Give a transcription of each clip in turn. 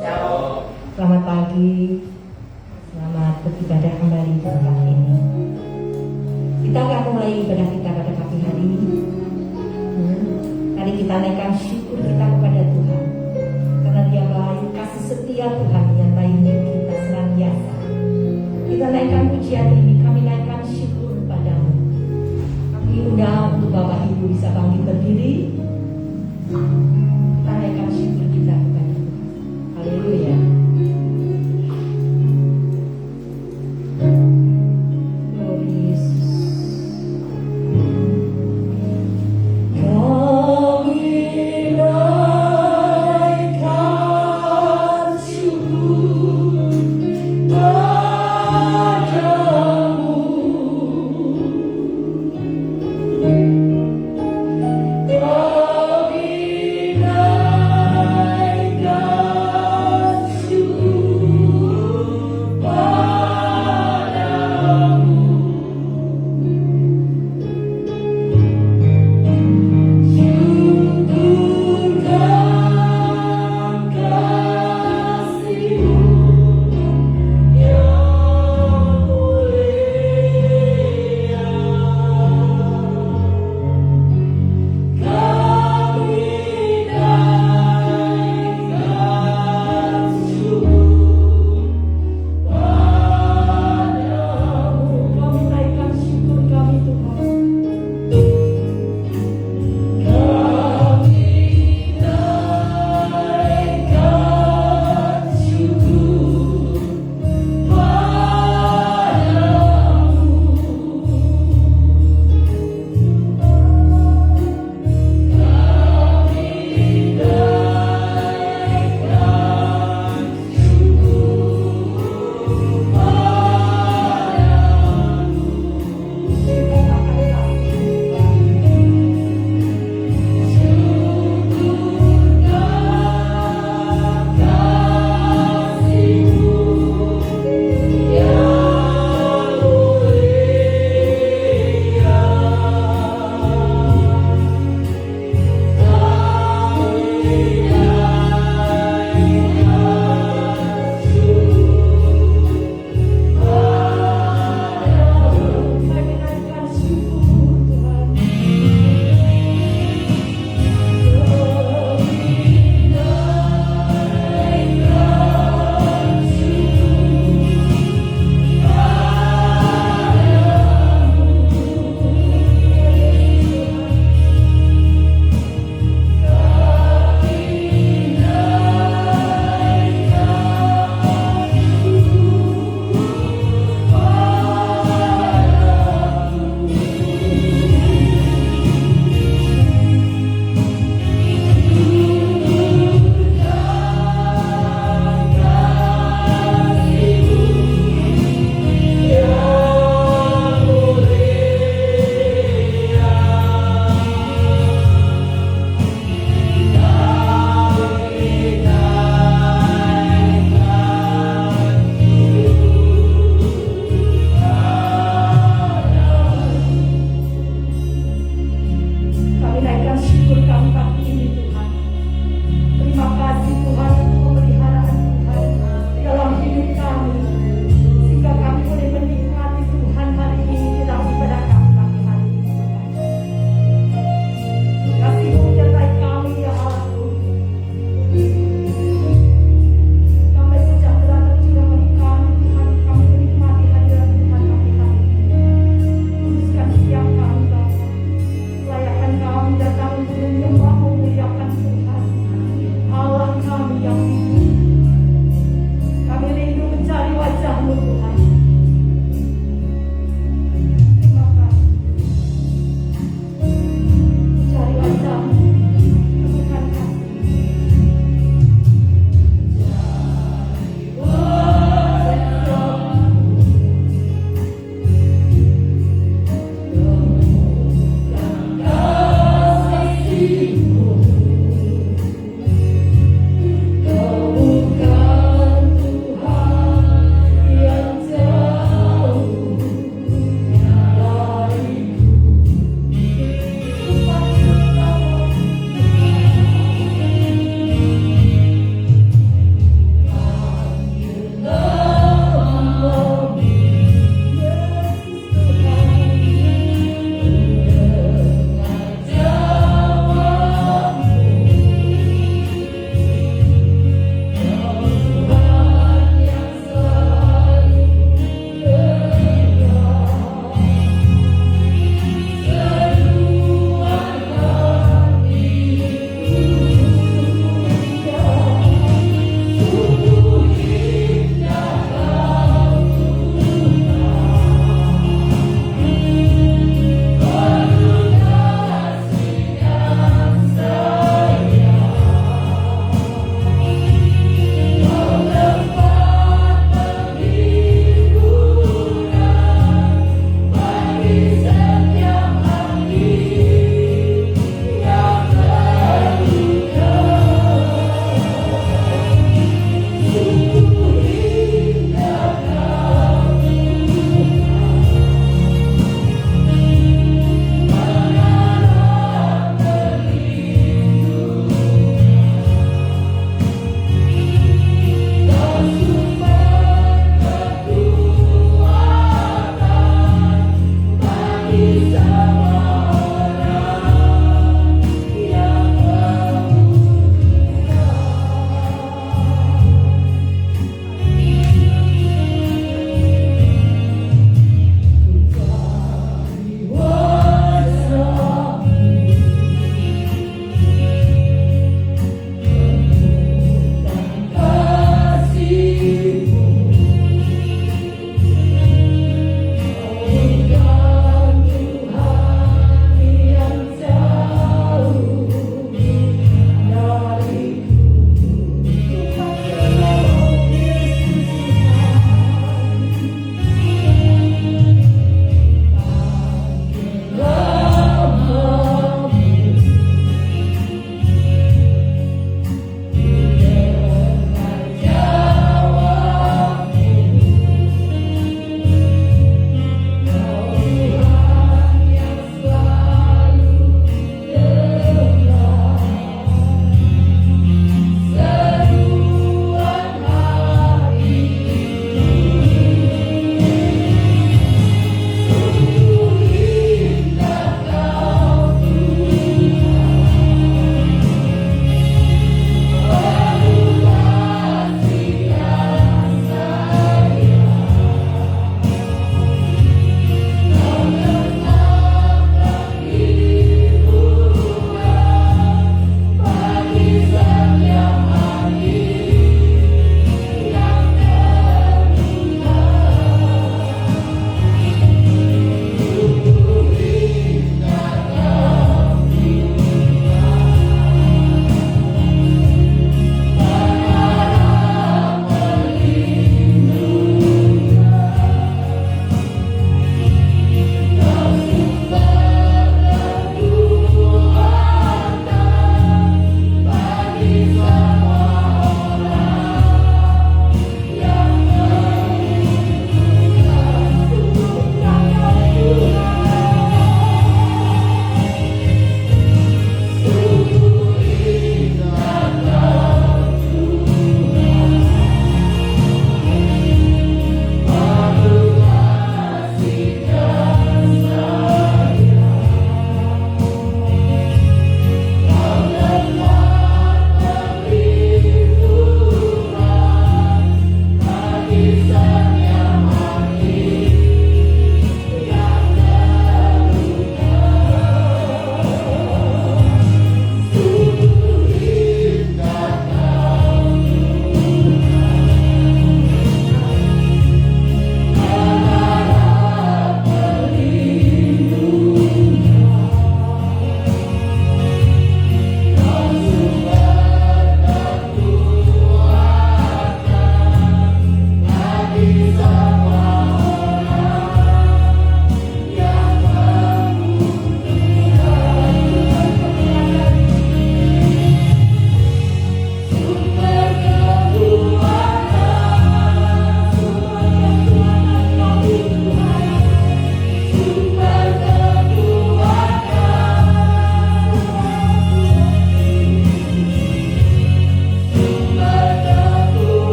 Selamat pagi, selamat beribadah kembali di tempat ini. Kita akan mulai ibadah kita pada pagi hari ini. Mari kita naikkan syukur kita kepada Tuhan, karena Dia baik, kasih setia Tuhan menyertai hidup kita senantiasa. Kita naikkan pujian ini, kami naikkan syukur padamu. Kami undang untuk Bapak Ibu bisa bangkit berdiri. Kita naikkan syukur kita kepada Tuhan. Haleluya. Oh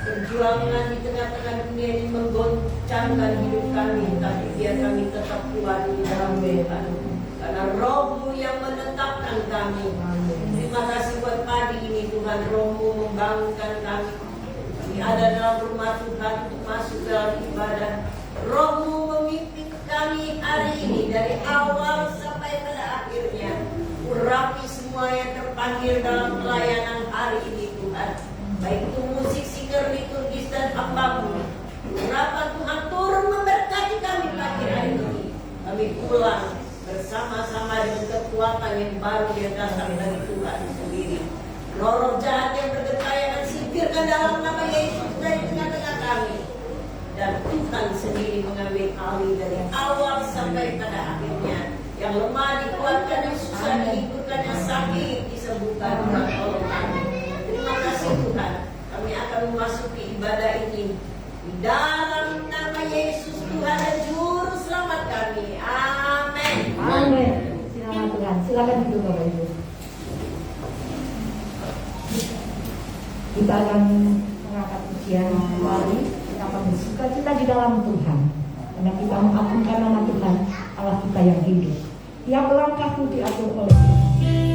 Perjuangan di tengah-tengah dunia ini menggoncangkan hidup kami, tapi biar kami tetap kuat di dalam Tuhan. Karena Roh-Mu yang menetapkan kami. Terima kasih buat pagi ini Tuhan, Roh-Mu membangunkan kami. Kami ada dalam rumah Tuhan untuk masuk dalam ibadah. Roh-Mu memimpin kami hari ini dari awal sampai pada akhirnya. Urapi semua yang terpanggil dalam pelayanan hari ini Tuhan. Baik itu musik, singer, liturgis dan hamba-Mu. Urapan Tuhan turun memberkati kami pagi hari ini. Kami pulang bersama-sama dengan kekuatan yang baru yang datang dari Tuhan sendiri. Roh-roh jahat yang bergentayangan singkirkan dalam nama Yesus dari tengah-tengah kami. Dan Tuhan sendiri mengambil alih dari awal sampai pada akhirnya. Yang lemah dikuatkan, yang susah dihiburkan, yang sakit disembuhkan. Tuhan tolong kami. Terima kasih Tuhan. Kami akan memasuki ibadah ini di dalam nama Yesus Tuhan dan Juru Selamat kami. Amin. Amin. Silakan Tuhan. Silakan duduk Bapak Ibu. Kita akan mengangkat pujian kembali. Kita akan bersuka cita di dalam Tuhan. Karena kita mengagungkan nama Tuhan, Allah kita yang hidup. Tiap langkahku diatur oleh Tuhan. Yeah.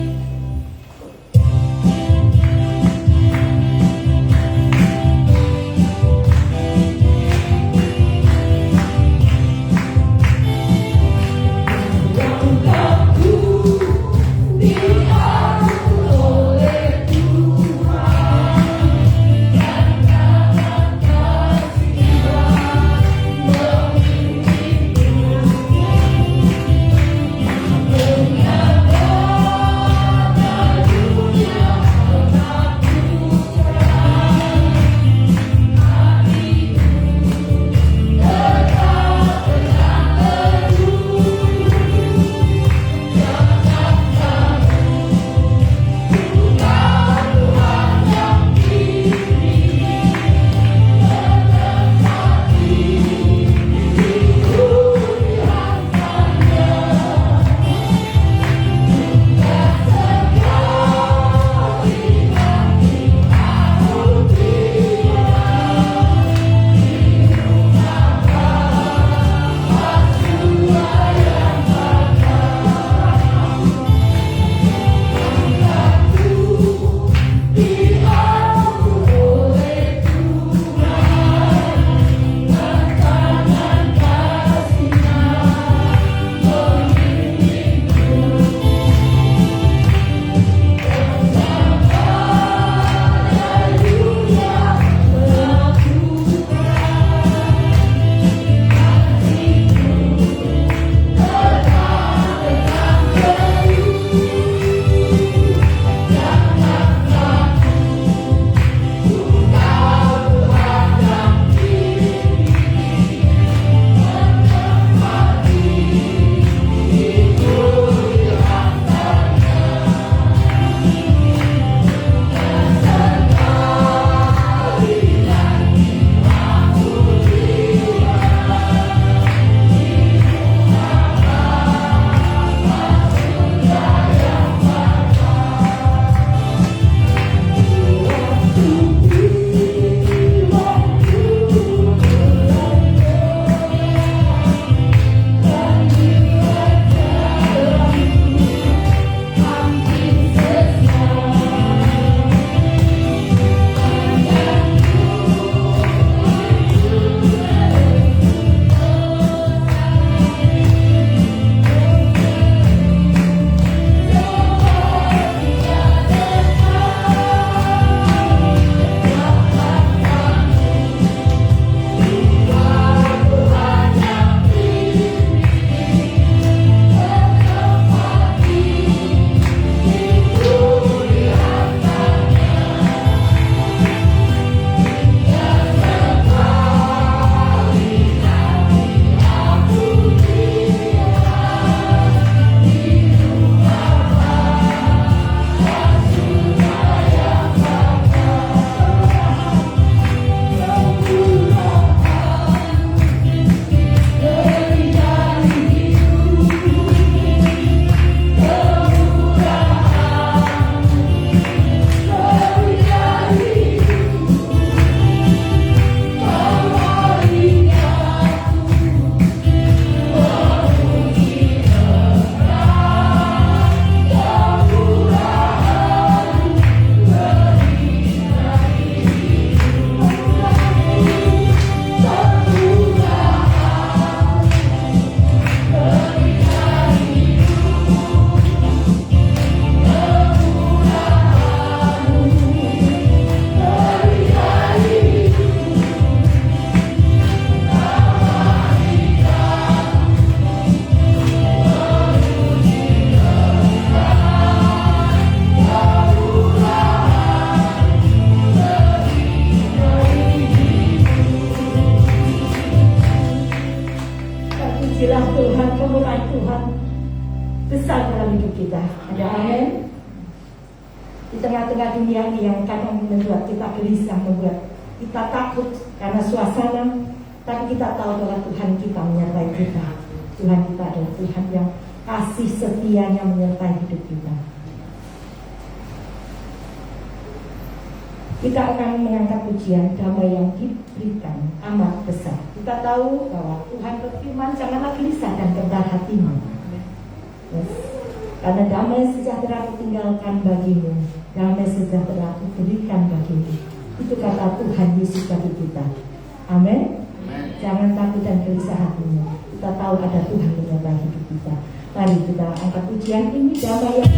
Biarlah Tuhan, kemurahan Tuhan besar dalam hidup kita. Ada amin. Di tengah-tengah dunia ini yang kadang membuat kita gelisah, membuat kita takut karena suasana, tapi kita tahu bahwa Tuhan kita menyertai kita. Tuhan kita adalah Tuhan yang kasih setianya menyertai hidup kita. Kita akan mengangkat pujian damai yang diberikan amat besar. Kita tahu bahwa Tuhan berfirman, janganlah gelisah dan gentar hatimu. Yes. Karena damai sejahtera kutinggalkan bagimu, damai sejahtera kuberikan bagimu. Itu kata Tuhan Yesus bagi kita. Amin. Jangan takut dan gelisah hatimu. Kita tahu ada Tuhan menyertai hidup kita. Mari kita angkat pujian ini, damai yang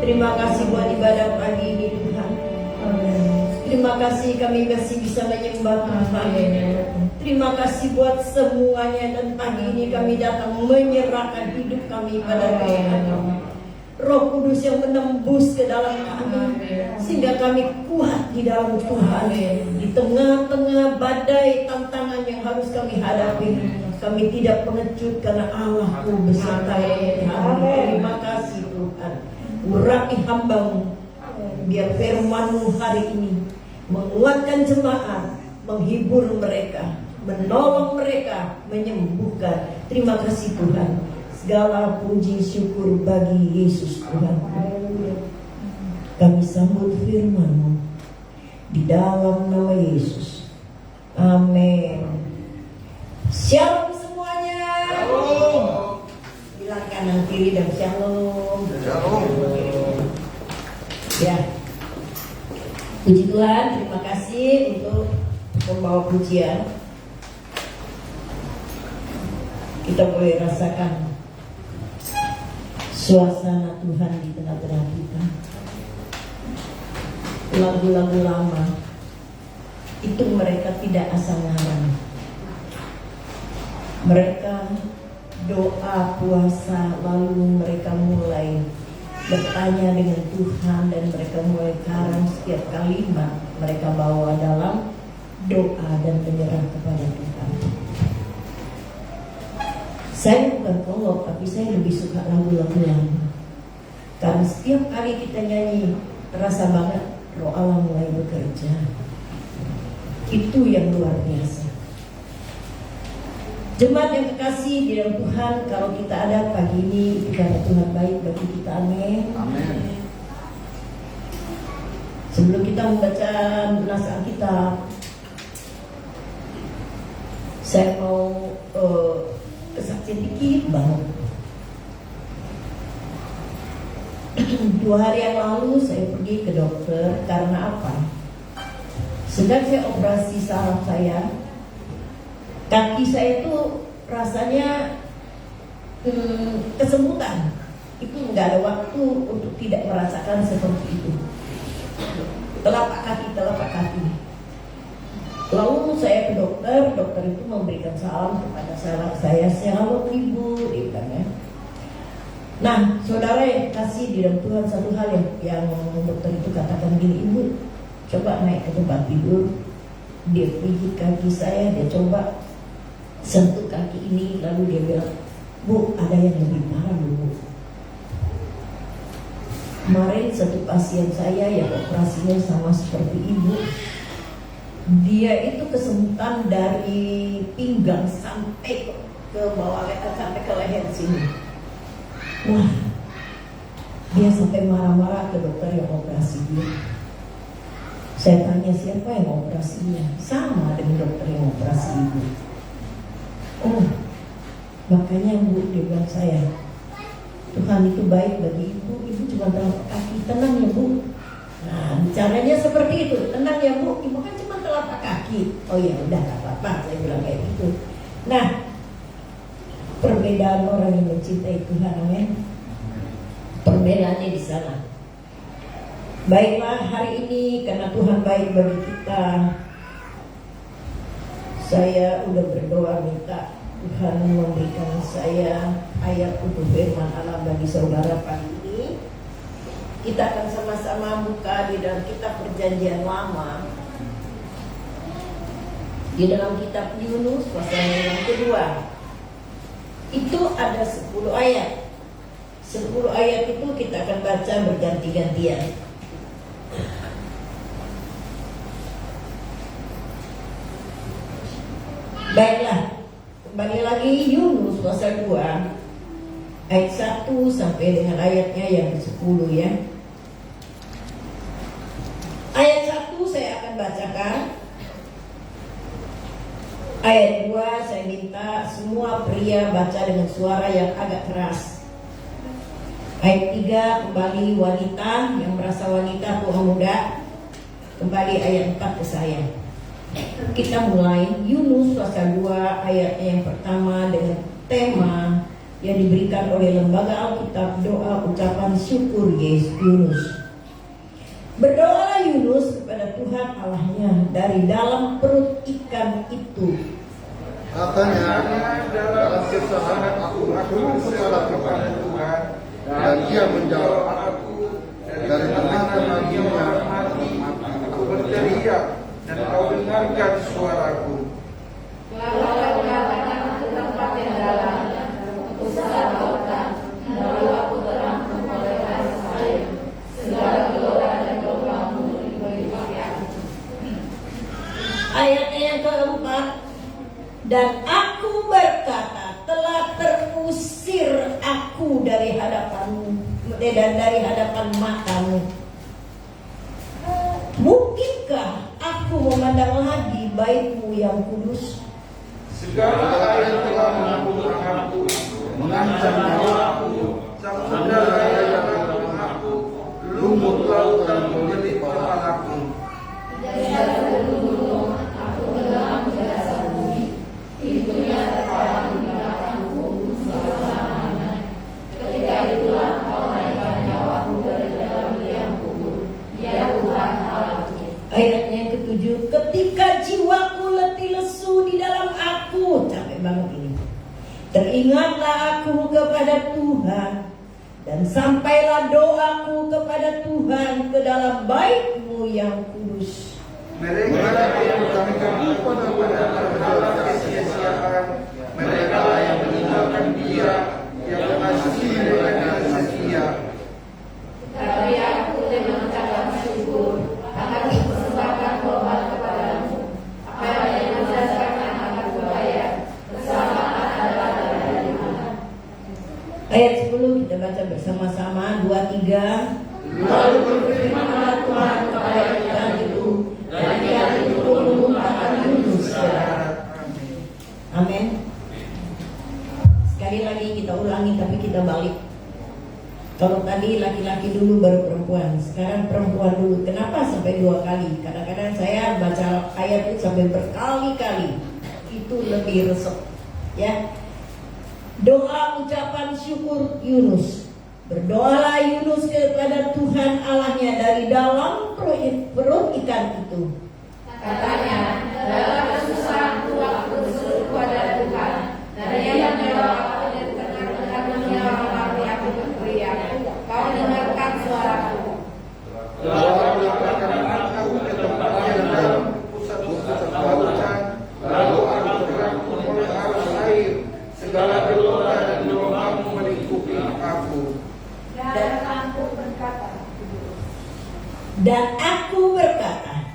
Terima kasih buat ibadah pagi ini Tuhan. Terima kasih kami masih bisa menyembah Tuhan. Terima kasih buat semuanya, dan pagi ini kami datang menyerahkan hidup kami pada Tuhan. Roh Kudus yang menembus ke dalam kami, sehingga kami kuat di dalam Tuhan. Di tengah-tengah badai tantangan yang harus kami hadapi, kami tidak pengecut karena Allah-Ku beserta kami. Terima kasih Tuhan. Urapi hamba-Mu, biar firman-Mu hari ini menguatkan jemaat, menghibur mereka, menolong mereka, menyembuhkan. Terima kasih Tuhan. Segala puji syukur bagi Yesus Tuhan. Kami sambut firman-Mu di dalam nama Yesus. Amin. Shalom semuanya. Shalom. Bilang kanan kiri dan shalom. Shalom. Ya. Puji Tuhan, terima kasih untuk membawa pujian. Kita boleh rasakan suasana Tuhan di tengah-tengah kita. Lagu-lagu lama itu mereka tidak asal ngarang. Mereka doa, puasa, lalu mereka mulai bertanya dengan Tuhan dan mereka mulai karang setiap kalimat mereka bawa dalam doa dan menyerah kepada Tuhan. Saya bukan kolot, tapi saya lebih suka lagu-lagu lama. Karena setiap kali kita nyanyi, terasa banget Roh Allah mulai bekerja. Itu yang luar biasa. Jemaat yang kekasih di dalam Tuhan, kalau kita ada pagi ini, karena Tuhan baik bagi kita, amin. Amin. Sebelum kita membaca naskah Alkitab, saya mau kesaksian dikit banget. 2 hari yang lalu saya pergi ke dokter karena apa? Sedang saya operasi saraf saya, kaki saya itu rasanya kesemutan. Itu nggak ada waktu untuk tidak merasakan seperti itu. Telapak kaki. Lalu saya ke dokter itu memberikan salam kepada saya, shalom ibu, dia bilang ya. Nah, saudara yang kasih di dalam Tuhan, satu hal yang dokter itu katakan gini, ibu coba naik ke tempat tidur, dia pijit kaki saya, dia coba sentuh kaki ini, lalu dia bilang, bu ada yang lebih parah bu. Kemarin satu pasien saya yang operasinya sama seperti ibu, dia itu kesemutan dari pinggang sampai ke bawah, sampai ke leher sini. Wah, dia sampai marah-marah ke dokter yang operasi dia. Saya tanya siapa yang operasinya, sama dengan dokter yang operasi ibu. Oh, makanya bu, dia bilang saya, Tuhan itu baik bagi ibu cuma telapak kaki, tenang ya bu. Nah, bicaranya seperti itu, tenang ya bu, ibu kan cuma telapak kaki. Oh ya udah gak apa-apa, saya bilang kayak gitu. Nah, perbedaan orang yang mencintai Tuhan, amin. Perbedaannya di sana. Baiklah, hari ini karena Tuhan baik bagi kita, saya udah berdoa minta Tuhan memberikan saya ayat untuk firman Allah bagi saudara pagi ini. Kita akan sama-sama buka di dalam kitab Perjanjian Lama, di dalam kitab Yunus pasal yang kedua. Itu ada 10 ayat. 10 ayat itu kita akan baca berganti-gantian. Baiklah, kembali lagi Yunus pasal 2 ayat 1 sampai dengan ayatnya yang ke-10 ya. Ayat 1 saya akan bacakan. Ayat 2 saya minta semua pria baca dengan suara yang agak keras. Ayat 3 kembali wanita yang merasa wanita tua muda. Kembali ayat 4 ke saya. Kita mulai Yunus pasal 2 ayatnya yang pertama dengan tema yang diberikan oleh Lembaga Alkitab, doa ucapan syukur Yunus. Berdoalah Yunus kepada Tuhan Allahnya dari dalam perut ikan itu. Katanya, dalam kesabaran aku kepada Tuhan, dan dia menjawab aku dari tengah-tengah dunia mati. Aku berteriak dan kau dengarkan suaraku. Ayatnya yang keempat, dan aku berkata telah terusir aku dari hadapanmu dan dari hadapan matamu. Mungkinkah aku memandang lagi baitmu yang kudus? Segala yang telah mengampuni aku, mengancam nyawaku, samudera yang mengampuni aku, lumut lautan menjelit kepalaku. Ayatnya yang ketujuh, ketika jiwaku letih lesu di dalam aku, capek banget ini. Teringatlah aku kepada Tuhan, dan sampailah doaku kepada Tuhan ke dalam bait-Mu yang kudus. Mereka yang bertanggung kepada berhala kesia-siaan, mereka yang meninggalkan Dia, yang mengasihi mereka setia. Tetapi aku dengan ucapan syukur akan mempersembahkan korban kepadamu. Apa yang berdasarkan akan kubayar, keselamatan adalah dari Tuhan. Ayat 10 kita baca bersama-sama, 2, 3. Lalu berfirmanlah Tuhan kepada ikan itu, dan ikan itu pun memuntahkan Yunus ke darat. Amin. Sekali lagi kita ulangi tapi kita balik. Kalau tadi laki-laki dulu baru perempuan, sekarang perempuan dulu. Kenapa sampai 2 kali? Kadang-kadang saya baca ayat itu sampai berkali-kali. Itu lebih resep, ya. Doa ucapan syukur Yunus. Berdoalah Yunus kepada Tuhan Allahnya dari dalam perut ikan itu. Katanya, dalam kesusahanku aku berseru kepada Tuhan, dan Ia menjawab aku dari tengah-tengah dunia orang yang berteriak. Kau dengarkan suaraku. Lalu letakkan aku ke tempat yang dalam pusat-pusat lautan, lalu aku terangkul oleh arus air, segala gelora dan gelombang melingkupi aku. Dan aku berkata,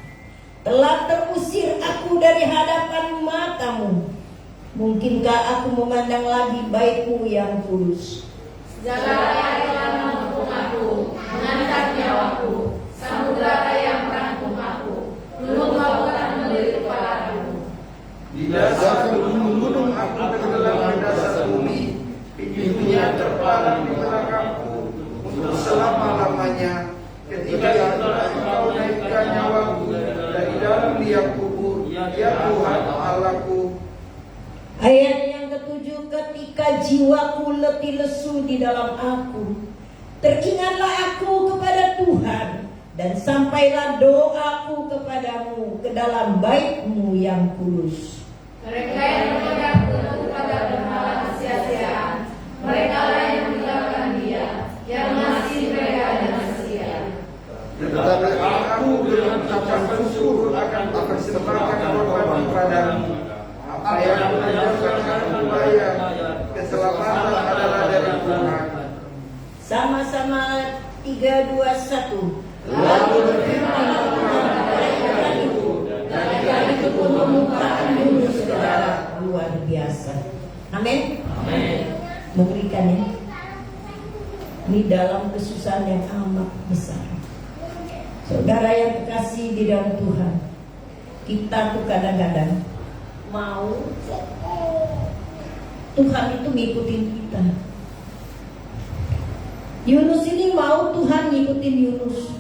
telah terusir aku dari hadapan matamu. Mungkinkah aku memandang lagi bait-Mu yang kudus? Segala yang telah menghukum aku, mengancam nyawaku, samudera yang merangkum aku, belum lautan melilit kepalaku. Di dasar gunung-gunung aku tenggelam di dasar bumi, pintunya terpalang di belakangku untuk selama-lamanya. Ketika Engkau naikkan nyawaku dari dalam liang kubur, ya Tuhan Allahku. Ayat yang ketujuh, ketika jiwaku letih lesu di dalam aku, teringatlah aku kepada Tuhan, dan sampailah doaku kepadamu ke dalam bait-Mu yang kudus. Mereka yang menghadap kepada berhala kesia-siaan, mereka lah yang meninggalkan Dia, yang masih mereka dengan setia. Tetapi aku dengan ucapan syukur akan mempersembahkan korban kepadamu. Apa yang mengajarkan aku bayar, keselamatan adalah dari Tuhan. Sama-sama 3, 2, 1. Lalu berfirmanlah Tuhan kepada ikan itu, dan ikan itu pun memuntahkan Yunus ke darat. Luar biasa. Amin. Amin. Mengerikan ya. Ini dalam kesusahan yang amat besar. Saudara yang kekasih di dalam Tuhan, kita tuh kadang-kadang mau Tuhan itu ngikutin kita. Yunus ini mau Tuhan ngikutin Yunus.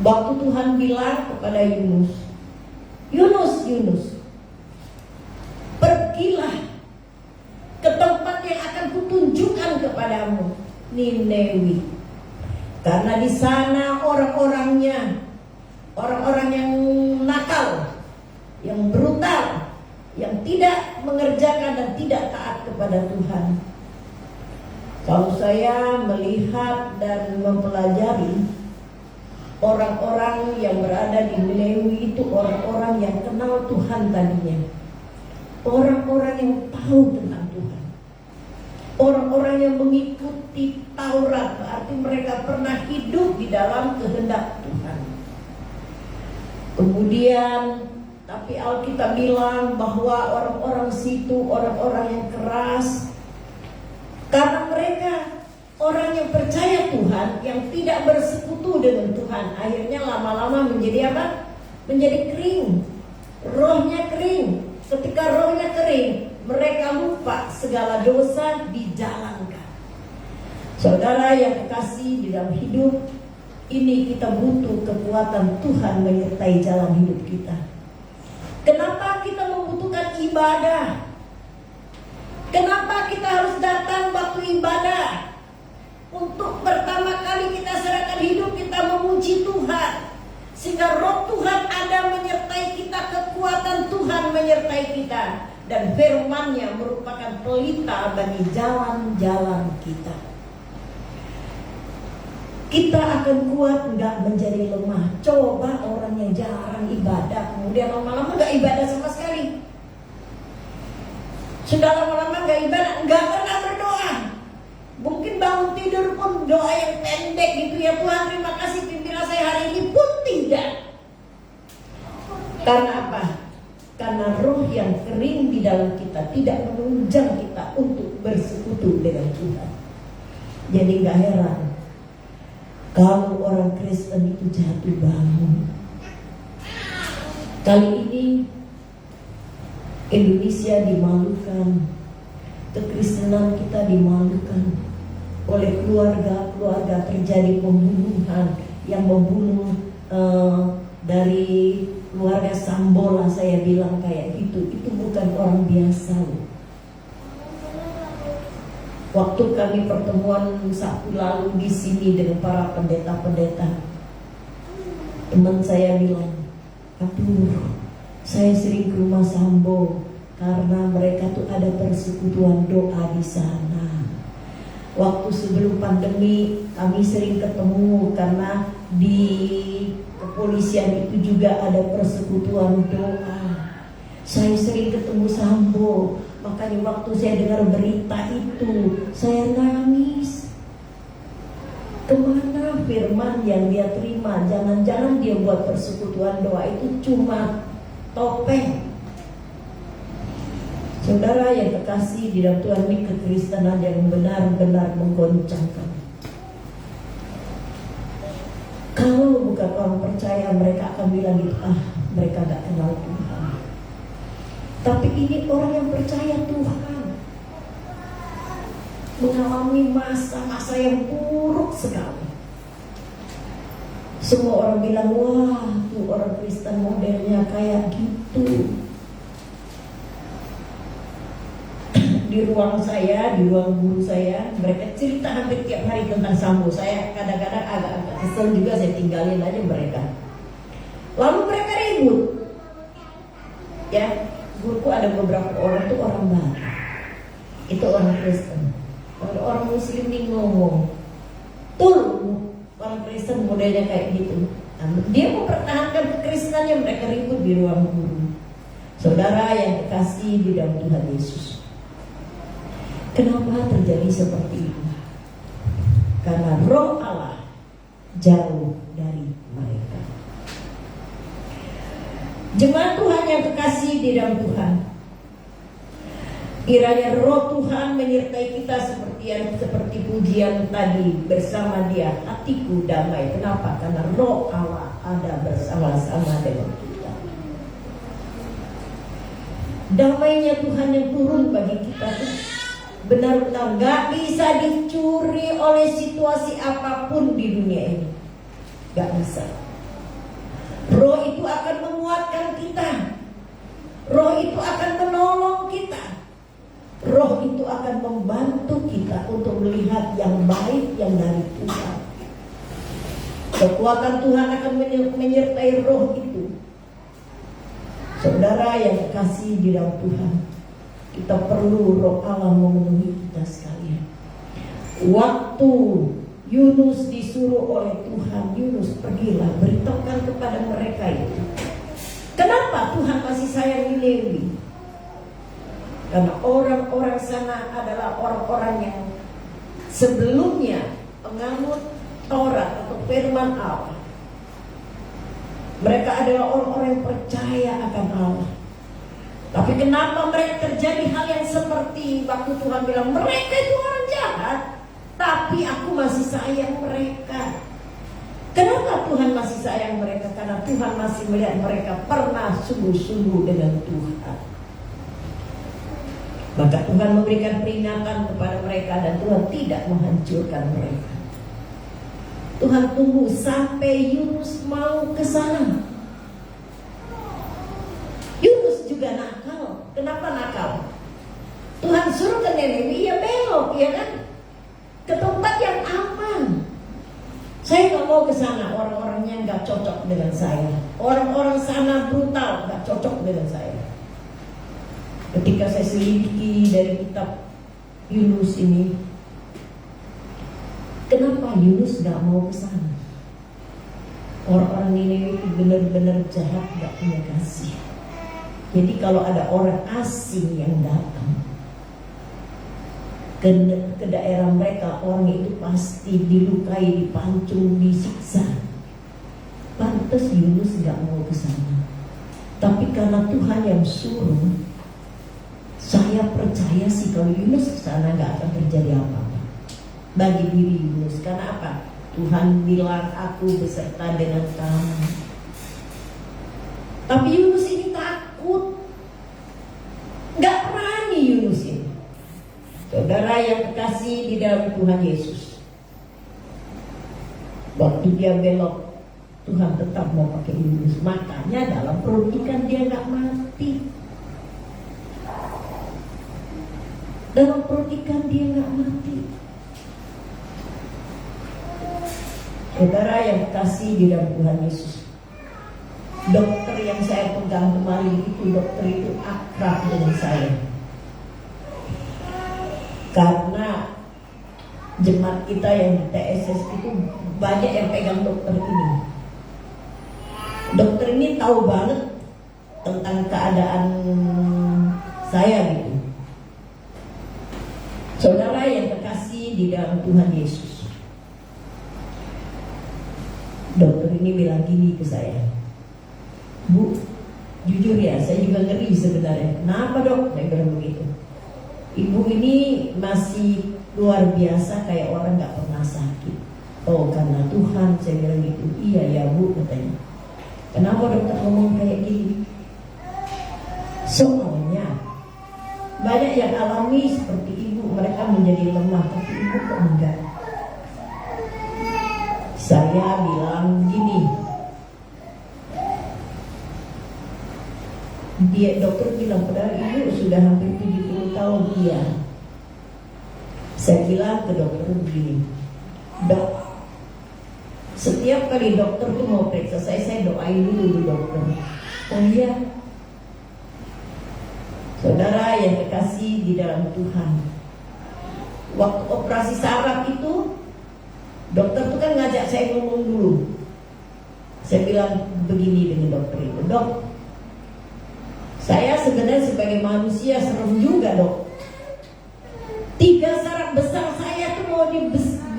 Waktu Tuhan bilang kepada Yunus, Yunus, pergilah ke tempat yang akan kutunjukkan kepadamu, Nineveh. Karena di sana orang-orangnya, orang-orang yang nakal, yang brutal, yang tidak mengerjakan dan tidak taat kepada Tuhan. Kalau saya melihat dan mempelajari orang-orang yang berada di Nineveh itu orang-orang yang kenal Tuhan tadinya, orang-orang yang tahu tentang Tuhan, orang-orang yang mengikuti Taurat, berarti mereka pernah hidup di dalam kehendak Tuhan. Kemudian tapi Alkitab bilang bahwa orang-orang situ orang-orang yang keras, orang yang percaya Tuhan, yang tidak bersekutu dengan Tuhan, akhirnya lama-lama menjadi apa? Menjadi kering. Rohnya kering. Ketika rohnya kering, mereka lupa segala dosa dijalankan. Saudara yang kekasih di dalam hidup ini, kita butuh kekuatan Tuhan menyertai jalan hidup kita. Kenapa kita membutuhkan ibadah? Kenapa kita harus datang waktu ibadah? Untuk pertama kali kita serahkan hidup, kita memuji Tuhan, sehingga roh Tuhan ada menyertai kita, kekuatan Tuhan menyertai kita, dan firman-Nya merupakan pelita bagi jalan-jalan kita. Kita akan kuat, nggak menjadi lemah. Coba orang yang jarang ibadah, kemudian lama-lama nggak ibadah sama sekali. Sudah lama-lama nggak ibadah, nggak pernah berdoa. Mungkin bangun tidur pun doa yang pendek gitu ya, Tuhan terima kasih pimpinlah saya hari ini, pun tidak. Karena apa? Karena roh yang kering di dalam kita tidak menunjang kita untuk bersekutu dengan Tuhan. Jadi nggak heran kalau orang Kristen itu jatuh bangun. Kali ini Indonesia dimalukan, kekristenan kita dimalukan oleh keluarga terjadi pembunuhan yang membunuh dari keluarga Sambola, saya bilang kayak gitu. Itu bukan orang biasa loh. Waktu kami pertemuan Sabtu lalu di sini dengan para pendeta-pendeta, teman saya bilang, aduh, saya sering ke rumah Sambo karena mereka tuh ada persekutuan doa di sana. Waktu sebelum pandemi kami sering ketemu karena di kepolisian itu juga ada persekutuan doa. Saya sering ketemu Sambo, makanya waktu saya dengar berita itu saya nangis. Kemana firman yang dia terima? Jangan-jangan dia buat persekutuan doa itu cuma topeng. Saudara yang kekasih di dalam Tuhan, ini kekristenan yang benar-benar menggoncangkan. Kalau bukan orang percaya, mereka akan bilang gitu, mereka gak kenal Tuhan. Tapi ini orang yang percaya Tuhan, mengalami masa-masa yang buruk sekali. Semua orang bilang, wah tuh orang Kristen modelnya kayak gitu. Di ruang saya, di ruang guru saya, mereka cerita hampir tiap hari tentang Sambo. Saya kadang-kadang agak kesel juga, saya tinggalin aja mereka. Lalu mereka ribut. Ya, guruku ada beberapa orang tuh orang baru. Itu orang Kristen. Kalau orang Muslim nih ngomong, tuh orang Kristen modelnya kayak gitu. Nah, dia mempertahankan kekristenannya, mereka ribut di ruang guru. Saudara yang kekasih di dalam Tuhan Yesus, kenapa terjadi seperti itu? Karena roh Allah jauh dari mereka. Jemaat Tuhan yang kekasih di dalam Tuhan, kiranya roh Tuhan menyertai kita seperti pujian tadi, bersama Dia hatiku damai. Kenapa? Karena roh Allah ada bersama-sama dengan kita. Damainya Tuhan yang turun bagi kita tuh benar-benar gak bisa dicuri oleh situasi apapun di dunia ini. Gak bisa. Roh itu akan menguatkan kita. Roh itu akan menolong kita. Roh itu akan membantu kita untuk melihat yang baik yang dari Tuhan. Kekuatan Tuhan akan menyertai roh itu. Saudara yang kekasih di dalam Tuhan, kita perlu roh Allah memenuhi kita sekalian. Waktu Yunus disuruh oleh Tuhan, Yunus pergilah, beritahukan kepada mereka itu. Kenapa Tuhan masih sayang Niniwi? Karena orang-orang sana adalah orang-orang yang sebelumnya penganut Taurat atau firman Allah. Mereka adalah orang-orang yang percaya akan Allah. Tapi kenapa mereka terjadi hal yang seperti waktu Tuhan bilang mereka itu orang jahat, tapi Tapi aku masih sayang mereka. Kenapa Tuhan masih sayang mereka? Karena Tuhan masih melihat mereka pernah sungguh-sungguh dengan Tuhan. Maka Tuhan memberikan peringatan kepada mereka dan Tuhan tidak menghancurkan mereka. Tuhan tunggu sampai Yunus mau ke sana. Yunus juga nakal. Kenapa nakal? Tuhan suruh ke Niniwe, ia belok, ya kan? Ke tempat yang aman. Saya nggak mau ke sana, orang-orangnya nggak cocok dengan saya. Orang-orang sana brutal, nggak cocok dengan saya. Ketika saya selidiki dari kitab Yunus ini, kenapa Yunus nggak mau ke sana? Orang-orang ini benar-benar jahat, nggak punya kasih. Jadi kalau ada orang asing yang datang ke daerah mereka, orang itu pasti dilukai, dipancung, disiksa. Pantas Yunus nggak mau ke sana. Tapi karena Tuhan yang suruh, saya percaya sih kalau Yunus ke sana nggak akan terjadi apa-apa bagi diri Yunus. Karena apa? Tuhan bilang aku beserta dengan kamu. Tapi Yunus ini takut, nggak berani Yunus ini. Saudara yang terkasih di dalam Tuhan Yesus, waktu dia belok, Tuhan tetap mau pakai Yunus. Makanya dalam perut ikan dia nggak mati. Dalam perut ikan dia nggak mati. Saudara yang terkasih di dalam Tuhan Yesus, dokter yang saya pegang kemarin itu, dokter itu akrab dengan saya. Karena jemaat kita yang di TSS itu banyak yang pegang dokter ini. Dokter ini tahu banget tentang keadaan saya gitu. Saudara yang terkasih di dalam Tuhan Yesus, dokter ini bilang gini ke saya, Bu, jujur ya, saya juga ngeri sebenarnya. Kenapa dok? Saya bilang begitu. Ibu ini masih luar biasa, kayak orang gak pernah sakit. Oh karena Tuhan, saya bilang gitu. Iya ya Bu, katanya. Kenapa dokter ngomong kayak gini? Soalnya banyak yang alami seperti ibu, mereka menjadi lemah, tapi ibu kok enggak. Saya bilang gini, dia dokter bilang padahal ibu sudah hampir 70 tahun. Iya. Saya bilang ke dokter begini, dok, setiap kali dokter tuh mau periksa saya doain dulu dokter. Oh iya. Saudara yang terkasih di dalam Tuhan, waktu operasi saraf itu, dokter tuh kan ngajak saya ngomong dulu. Saya bilang begini dengan dokter itu, dok, saya sebenarnya sebagai manusia serem juga dok. 3 saraf besar saya tuh mau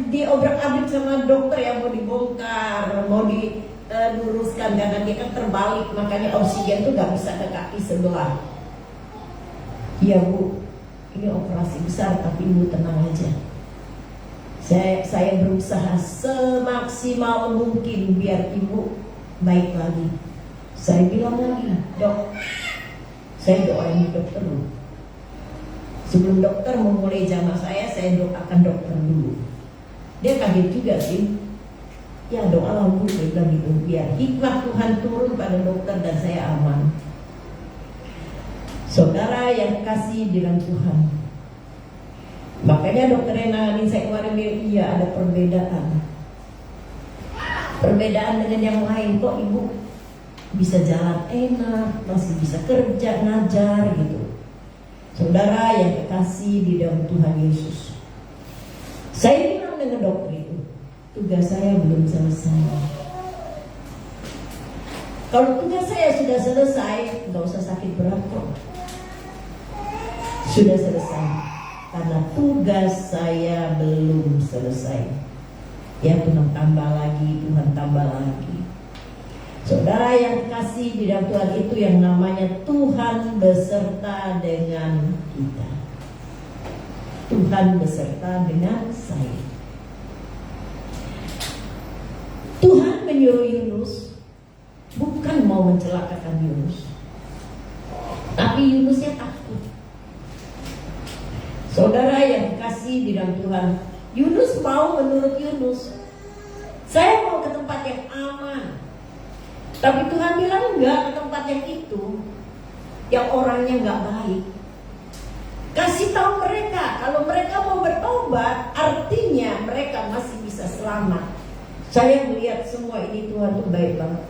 diobrak-abrik sama dokter yang mau dibongkar, mau diluruskan karena dia kan terbalik, makanya oksigen tuh gak bisa ke kaki sebelah. Iya Bu, ini operasi besar tapi Ibu tenang aja. Saya berusaha semaksimal mungkin biar Ibu baik lagi. Saya bilang lagi, dok, saya doain dokter dulu. Sebelum dokter memulai jamaah saya doakan dokter dulu. Dia kaget juga sih. Ya doalah Bu, saya bilang gitu, biar hikmah Tuhan turun pada dokter dan saya aman. Saudara yang kasih di dalam Tuhan, makanya dokter yang nanganin saya kemarin bilang, iya ada perbedaan dengan yang lain. Kok ibu bisa jalan enak, masih bisa kerja, ngajar gitu. Saudara yang kekasih di dalam Tuhan Yesus, saya bilang dengan dokter itu, tugas saya belum selesai. Kalau tugas saya sudah selesai, nggak usah sakit berat kok. Sudah selesai. Karena tugas saya belum selesai. Ya Tuhan tambah lagi, Tuhan tambah lagi. Saudara yang kasih di dalam Tuhan itu yang namanya Tuhan beserta dengan kita. Tuhan beserta dengan saya. menyuruh Yunus bukan mau mencelakakan Yunus, tapi Yunusnya takut. Saudara yang kasih di dalam Tuhan, Yunus mau menurut Yunus, saya mau ke tempat yang aman. Tapi Tuhan bilang enggak, ke tempat yang itu, yang orangnya enggak baik. Kasih tahu mereka, kalau mereka mau bertobat, artinya mereka masih bisa selamat. Saya melihat semua ini Tuhan tuh baik banget.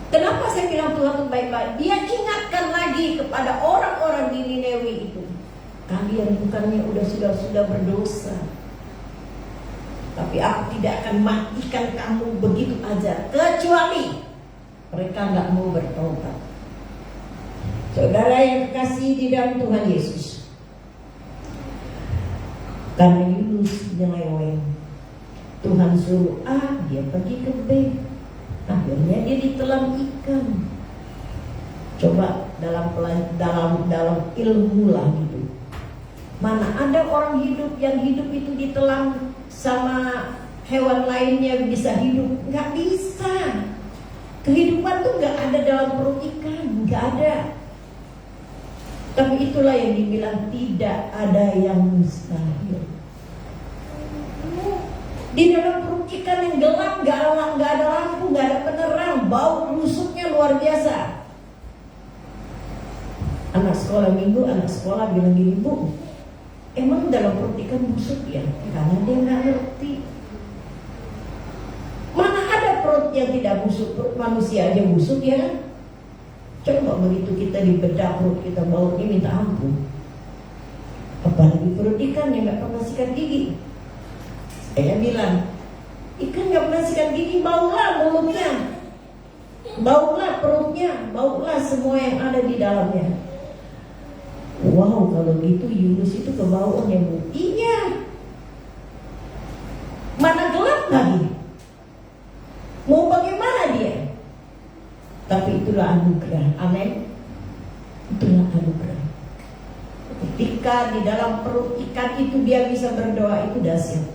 Kenapa saya bilang Tuhan tuh baik banget? Dia ingatkan lagi kepada orang-orang di Niniwe itu, kalian bukannya sudah berdosa, tapi aku tidak akan matikan kamu begitu aja, kecuali mereka nggak mau bertobat. Saudara yang kekasih di dalam Tuhan Yesus, karena Yunus nyeleweng, Tuhan suruh A, dia pergi ke B, akhirnya dia ditelan ikan. Coba dalam ilmu lah gitu, mana ada orang hidup yang hidup itu ditelan sama hewan lainnya bisa hidup? Nggak bisa. Kehidupan tuh nggak ada dalam perut ikan, nggak ada. Tapi itulah yang dibilang tidak ada yang mustahil. Di dalam perut ikan yang gelap, nggak ada lampu, nggak ada penerang, bau busuknya luar biasa. Anak sekolah minggu, anak sekolah bilang gini, Bu, emang dalam perut ikan busuk ya? Karena dia nggak ngerti. Mana ada perut yang tidak busuk? Perut manusia aja busuk ya kan? Coba begitu kita dibedah perut kita, baunya minta ampun. Apalagi perut ikan yang nggak pernah sikat gigi. Saya bilang, ikan nggak pernah sikat gigi, baulah mulutnya, baulah perutnya, baulah semua yang ada di dalamnya. Wow, kalau gitu Yunus itu kebauan yang Bu. Iya. Mana gelap lagi? Mau bagaimana dia? Tapi itulah anugerah. Amin. Itulah anugerah. Ketika di dalam perut ikan itu dia bisa berdoa, itu dahsyat.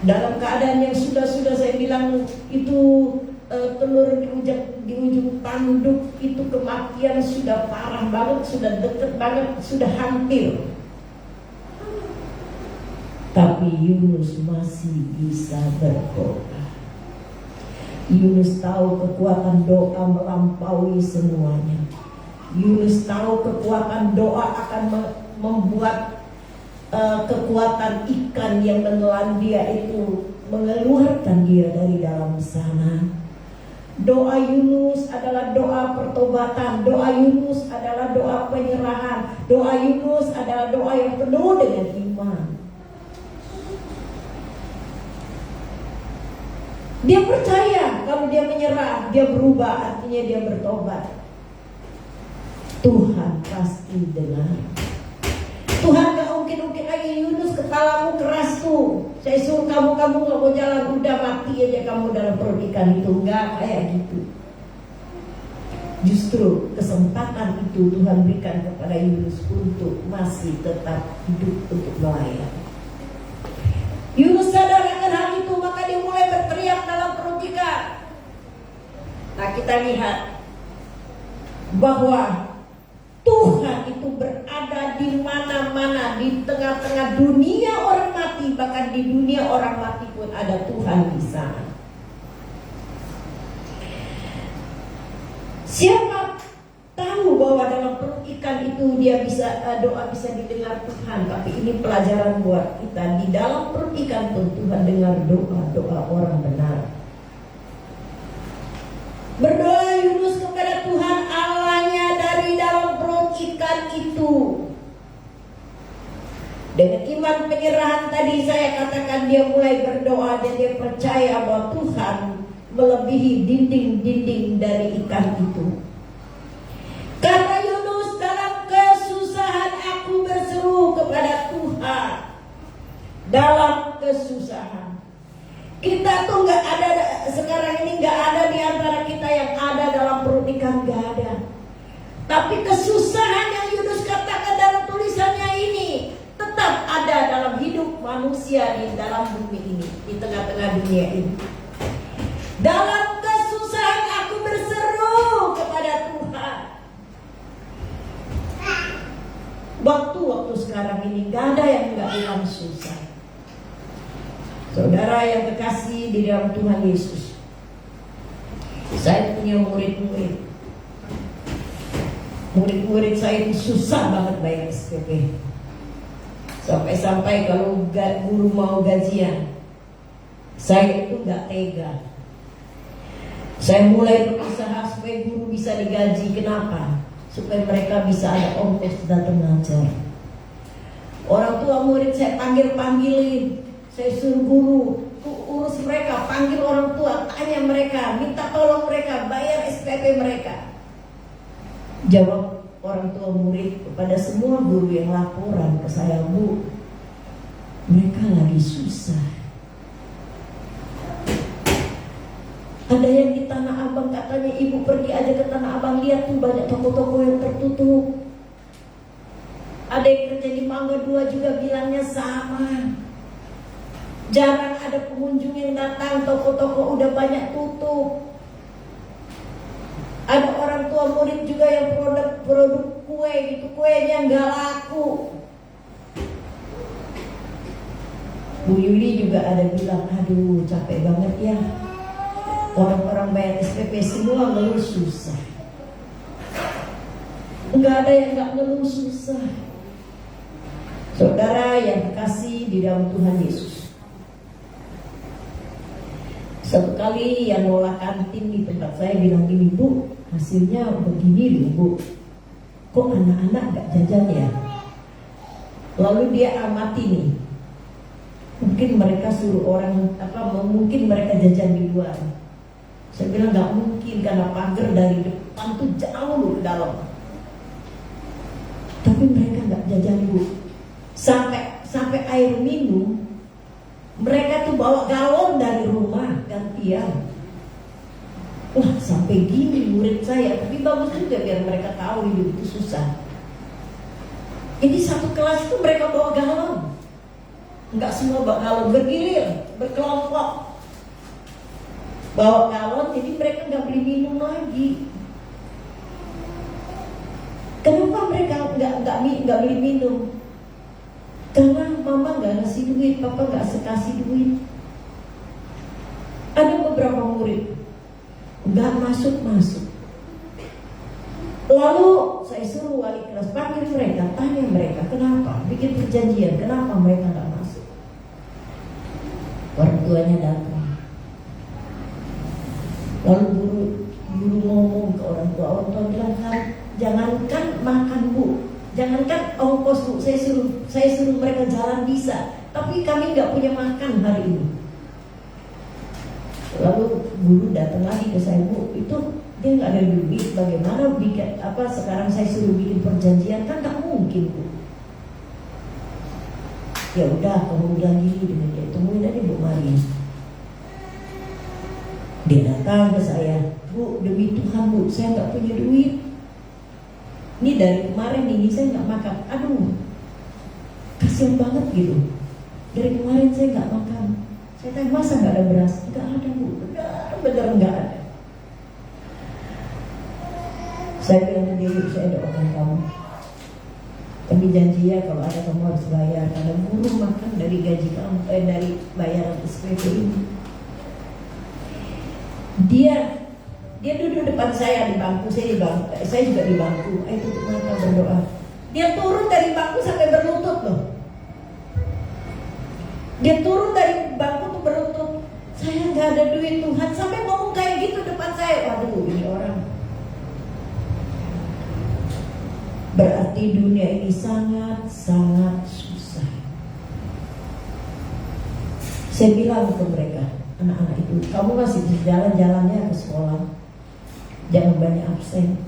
Dalam keadaan yang sudah saya bilang itu telur di ujung tanduk itu, kematian sudah parah banget, sudah deket banget, sudah hampir. Tapi Yunus masih bisa berdoa. Yunus tahu kekuatan doa melampaui semuanya. Yunus tahu kekuatan doa akan membuat kekuatan ikan yang menelan dia itu mengeluarkan dia dari dalam sana. Doa Yunus adalah doa pertobatan. Doa Yunus adalah doa penyerahan. Doa Yunus adalah doa yang penuh dengan iman. Dia percaya kalau dia menyerah, dia berubah, artinya dia bertobat. Tuhan pasti dengar. Tuhan gak ungkit-ungkit lagi, Yunus kepalamu keras tuh, saya suruh kamu gak mau jalan, udah mati aja kamu dalam perut ikan itu. Enggak kayak gitu. Justru kesempatan itu Tuhan berikan kepada Yunus untuk masih tetap hidup untuk melayani. Yunus sadar akan hal itu, maka dia mulai berteriak dalam perut ikan. Nah, kita lihat bahwa Tuhan itu berada di mana-mana, di tengah-tengah dunia orang mati, bahkan di dunia orang mati pun ada Tuhan di sana. Siapa tahu bahwa dalam perut ikan itu dia bisa doa bisa didengar Tuhan. Tapi ini pelajaran buat kita. Di dalam perut ikan pun Tuhan dengar doa orang benar. Berdoa Yunus kepada Tuhan Allahnya dari dalam perut ikan itu. Dengan iman penyerahan tadi saya katakan, dia mulai berdoa dan dia percaya bahwa Tuhan melebihi dinding-dinding dari ikan itu. Kata Yunus, dalam kesusahan aku berseru kepada Tuhan. Dalam kesusahan. Kita tuh gak ada, sekarang ini gak ada di antara kita yang ada dalam perut ikan, gak ada. Tapi kesusahan yang Yunus katakan dalam tulisannya ini tetap ada dalam hidup manusia di dalam bumi ini. di tengah-tengah dunia ini. Dalam kesusahan aku berseru kepada Tuhan. Waktu-waktu sekarang ini gak ada yang gak bilang susah. Saudara yang kekasih di dalam Tuhan Yesus, saya punya murid-murid. Murid-murid saya itu susah banget bayar SPP. Sampai-sampai kalau guru mau gajian, saya itu gak tega. Saya mulai berusaha supaya guru bisa digaji. Kenapa? Supaya mereka bisa ada ongkos datang ngajar. Orang tua murid saya panggilin. Saya suruh guru urus mereka, panggil orang tua, tanya mereka, minta tolong mereka, bayar SPP mereka. Jawab orang tua murid kepada semua guru yang laporan ke saya, Bu, mereka lagi susah. Ada yang di Tanah Abang katanya, ibu pergi aja ke Tanah Abang, lihat tuh banyak toko-toko yang tertutup. Ada yang kerja di Mangga 2 juga bilangnya sama. Jarang ada pengunjung yang datang, toko-toko udah banyak tutup. Ada orang tua murid juga yang produk kue gitu, kuenya nggak laku. Bu Yuli juga ada bilang, aduh capek banget ya. Orang-orang bayar SPP semua ngeluh susah. Nggak ada yang nggak ngeluh susah. Saudara yang kekasih di dalam Tuhan Yesus, satu kali yang nolak kantin di tempat saya bilang gini, Bu, hasilnya begini loh Bu, kok anak-anak gak jajan ya? Lalu dia amati nih, mungkin mereka suruh orang mungkin mereka jajan di luar. Saya bilang gak mungkin, karena pagar dari depan tuh jauh loh ke dalam. Tapi mereka gak jajan Bu. Sampai air minum mereka tuh bawa galon dari rumah gantian. Wah, sampai gini murid saya. Tapi bagus juga biar mereka tahu hidup itu susah. Ini satu kelas itu mereka bawa galon. Enggak semua bawa galon, bergilir, berkelompok bawa galon, jadi mereka nggak beli minum lagi. Kenapa mereka nggak beli minum? Karena mama nggak ngasih duit, papa nggak kasih duit. Ada beberapa murid nggak masuk. Lalu saya suruh wali kelas panggil mereka, tanya mereka kenapa, bikin perjanjian, kenapa mereka nggak masuk. Orang tuanya datang. Lalu guru ngomong ke orang tua bilang, jangankan makan Bu, jangankan ongkos Bu, saya suruh mereka jalan bisa, tapi kami nggak punya makan hari ini. Lalu guru datang lagi ke saya, Bu, itu dia nggak ada duit, bagaimana bikin sekarang saya suruh bikin perjanjian, kan nggak mungkin Bu. Ya udah, kamu bilang gini dengan dia, temuin aja Bu Maria. Dia datang ke saya, Bu, demi Tuhan Bu, saya nggak punya duit. Ini dari kemarin ini saya nggak makan. Aduh, kasihan banget gitu. Dari kemarin saya nggak makan. Saya tanya, masa nggak ada beras? Nggak ada Bu, benar nggak ada. Saya bilang dia, saya doakan kamu. Tapi janji ya kalau ada kamu harus bayar, karena guru makan dari gaji kamu, dari bayaran SPP ini. Dia duduk depan saya di bangku, saya juga di bangku. Ayo tutup mata berdoa. Dia turun dari bangku sampai berlutut loh. Dia turun dari bangku tuh berlutut. Saya nggak ada duit Tuhan, sampai ngomong kayak gitu depan saya. Waduh, ini orang. Berarti dunia ini sangat susah. Saya bilang ke mereka, anak-anak itu, kamu masih jalan-jalannya ke sekolah, jangan banyak absen.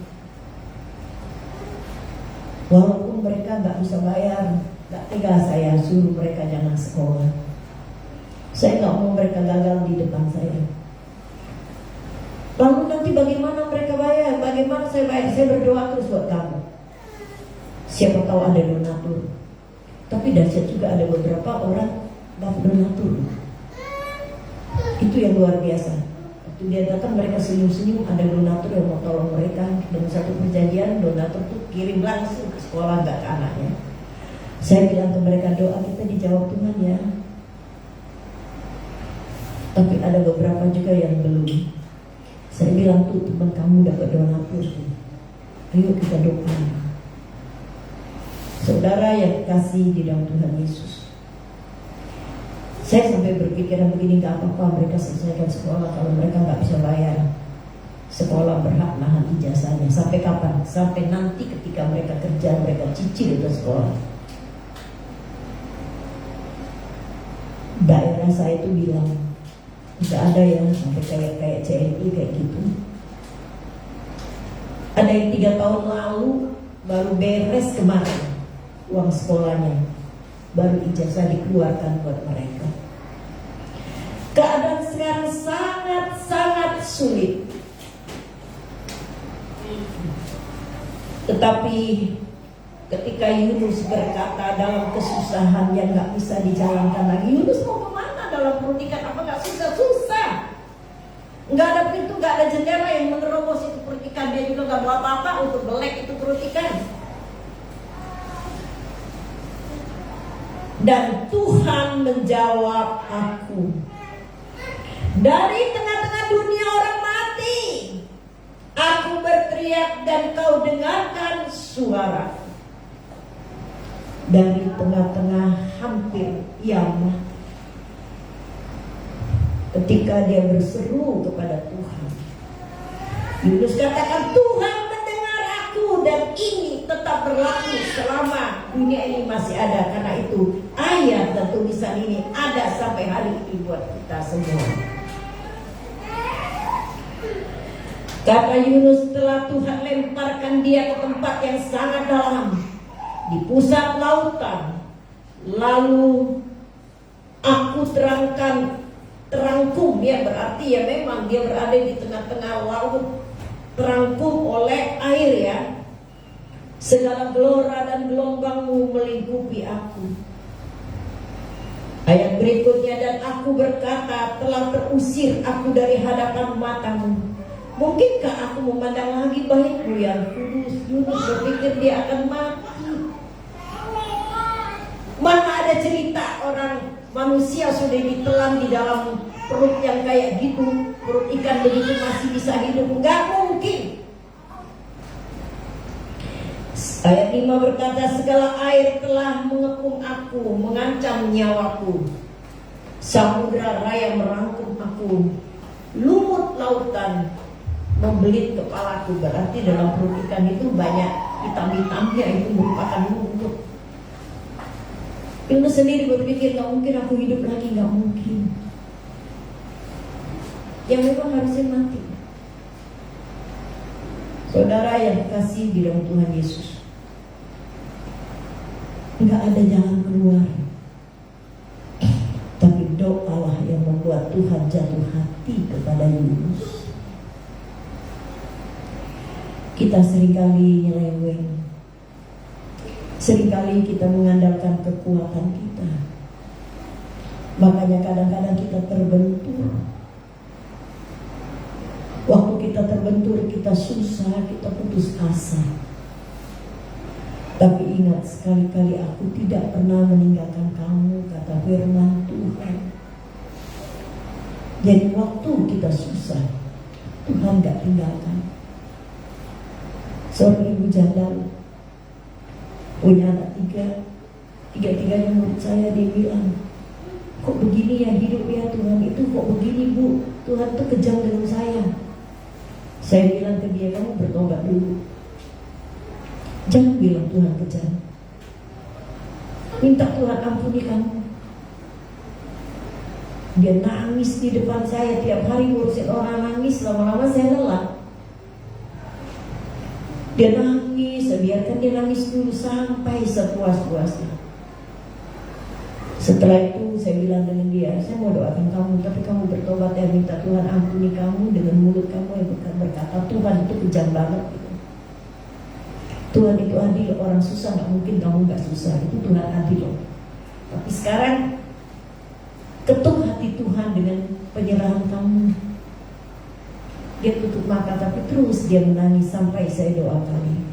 Walaupun mereka nggak bisa bayar, nggak tega saya suruh mereka jangan sekolah. Saya nggak mau mereka gagal di depan saya. Lalu nanti bagaimana mereka bayar? Bagaimana saya bayar? Saya berdoa terus buat kamu. Siapa tahu ada donatur. Tapi dahsyat juga ada beberapa orang dapat donatur. Itu yang luar biasa. Waktu dia datang mereka senyum-senyum, ada donatur yang mau tolong mereka. Dengan satu perjanjian donatur tuh kirim langsung ke sekolah, nggak ke anaknya. Saya bilang ke mereka, doa kita dijawab Tuhan ya. Tapi ada beberapa juga yang belum. Saya bilang tuh teman kamu dapat donatur tuh, ayo kita doa. Saudara yang kasih di dalam Tuhan Yesus, saya sampai berpikiran begini, gak apa-apa mereka selesaikan sekolah kalau mereka gak bisa bayar. Sekolah berhak nahan ijazahnya. Sampai kapan? Sampai nanti ketika mereka kerja, mereka cicil itu sekolah. Daerah saya itu bilang, tidak ada yang sampai kayak CNI kayak gitu. Ada yang 3 tahun lalu baru beres kemarin uang sekolahnya, baru ijazah dikeluarkan buat mereka. Keadaan sekarang sangat-sangat sulit. Tetapi ketika Yunus berkata dalam kesusahan yang gak bisa dijalankan lagi, Yunus mau kemana dalam perut ikan? Apa gak susah-susah? Gak ada pintu, gak ada jendela yang menerobos itu perut ikan. Dia juga gak bawa apa-apa untuk belek itu perut ikan. Dan Tuhan menjawab aku, dari tengah-tengah dunia orang mati, aku berteriak dan kau dengarkan suara. Dari tengah-tengah hampir kiamat, ketika dia berseru kepada Tuhan, Yunus katakan, Tuhan mendengar aku dan ini tetap berlaku selama dunia ini masih ada. Karena itu ayat dan tulisan ini ada sampai hari ini buat kita semua. Kata Yunus, telah Tuhan lemparkan dia ke tempat yang sangat dalam, di pusat lautan. Lalu aku terangkum, ya berarti ya memang dia berada di tengah-tengah laut, terangkum oleh air ya. Segala gelora dan gelombangmu melingkupi aku. Ayat berikutnya, dan aku berkata, telah terusir aku dari hadapan matamu. Mungkinkah aku memandang lagi baikmu yang kudus? Yunus berpikir dia akan mati. Mana ada cerita orang manusia sudah ditelan di dalam perut yang kayak gitu, perut ikan begitu masih bisa hidup? Enggak mungkin. Ayat 5 berkata, segala air telah mengepung aku, mengancam nyawaku. Samudra raya merangkum aku, lumut lautan membelit kepalaku. Berarti dalam perut ikan itu banyak hitam-hitamnya, itu merupakan lumut. Yunus sendiri berpikir, gak mungkin aku hidup lagi, gak mungkin. Yang memang harusnya mati. Saudara yang kasih di dalam Tuhan Yesus, gak ada jalan keluar. Tapi doalah yang membuat Tuhan jatuh hati kepada Yunus. Kita seringkali nyeleweng, seringkali kita mengandalkan kekuatan kita. Makanya kadang-kadang kita terbentur. Waktu kita terbentur, kita susah, kita putus asa. Tapi ingat, sekali-kali aku tidak pernah meninggalkan kamu, kata firman Tuhan. Jadi waktu kita susah, Tuhan gak tinggalkan. Seorang ibu janda punya anak 3, tiga-tiganya menurut saya, dia bilang, kok begini ya hidup ya Tuhan, itu kok begini Bu, Tuhan tuh kejam dengan saya. Saya bilang ke dia, kamu bertobat dulu. Jangan bilang Tuhan kejam. Minta Tuhan ampuni kamu. Dia nangis di depan saya, tiap hari ngurusin orang nangis, lama-lama saya lelah. Dia nangis, saya biarkan dia nangis dulu sampai sepuas-puasnya. Setelah itu saya bilang dengan dia, saya mau doakan kamu, tapi kamu bertobat ya, minta Tuhan ampuni kamu dengan mulut kamu yang berkata, Tuhan itu kejam banget gitu. Tuhan itu adil, orang susah gak mungkin kamu gak susah, itu Tuhan adil loh. Tapi sekarang ketuk hati Tuhan dengan penyerahan kamu. Dia tutup mata tapi terus dia menangis sampai saya doakan.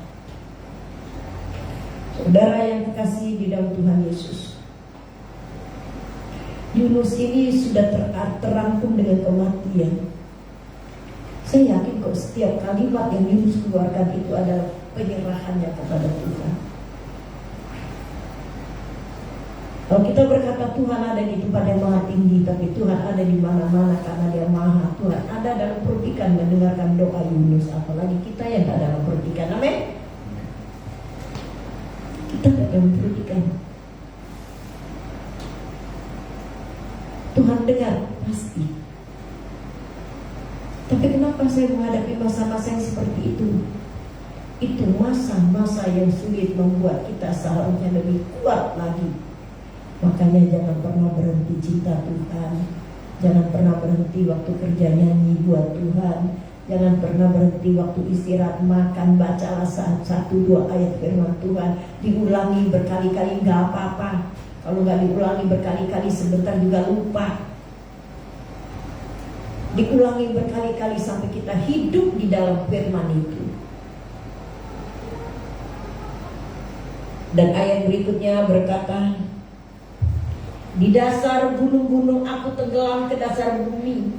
Saudara yang kekasih di dalam Tuhan Yesus, Yunus ini sudah terangkum dengan kematian. Saya yakin kok setiap kalimat yang Yunus keluarkan itu adalah penyerahannya kepada Tuhan. Kalau kita berkata Tuhan ada di tempat yang maha tinggi, tapi Tuhan ada di mana-mana karena Dia maha. Tuhan ada dalam perut ikan mendengarkan doa Yunus, apalagi kita yang tak dalam perut ikan. Amin. Kita tak dalam perut ikan. Tuhan dengar pasti. Tapi kenapa saya menghadapi masa-masa yang seperti itu? Itu masa-masa yang sulit membuat kita seharusnya lebih kuat lagi. Makanya jangan pernah berhenti cinta Tuhan. Jangan pernah berhenti waktu kerja nyanyi buat Tuhan. Jangan pernah berhenti waktu istirahat makan. Bacalah 1-2 ayat firman Tuhan. Diulangi berkali-kali gak apa-apa. Kalau gak diulangi berkali-kali sebentar juga lupa. Diulangi berkali-kali sampai kita hidup di dalam firman itu. Dan ayat berikutnya berkata, di dasar gunung-gunung aku tenggelam ke dasar bumi.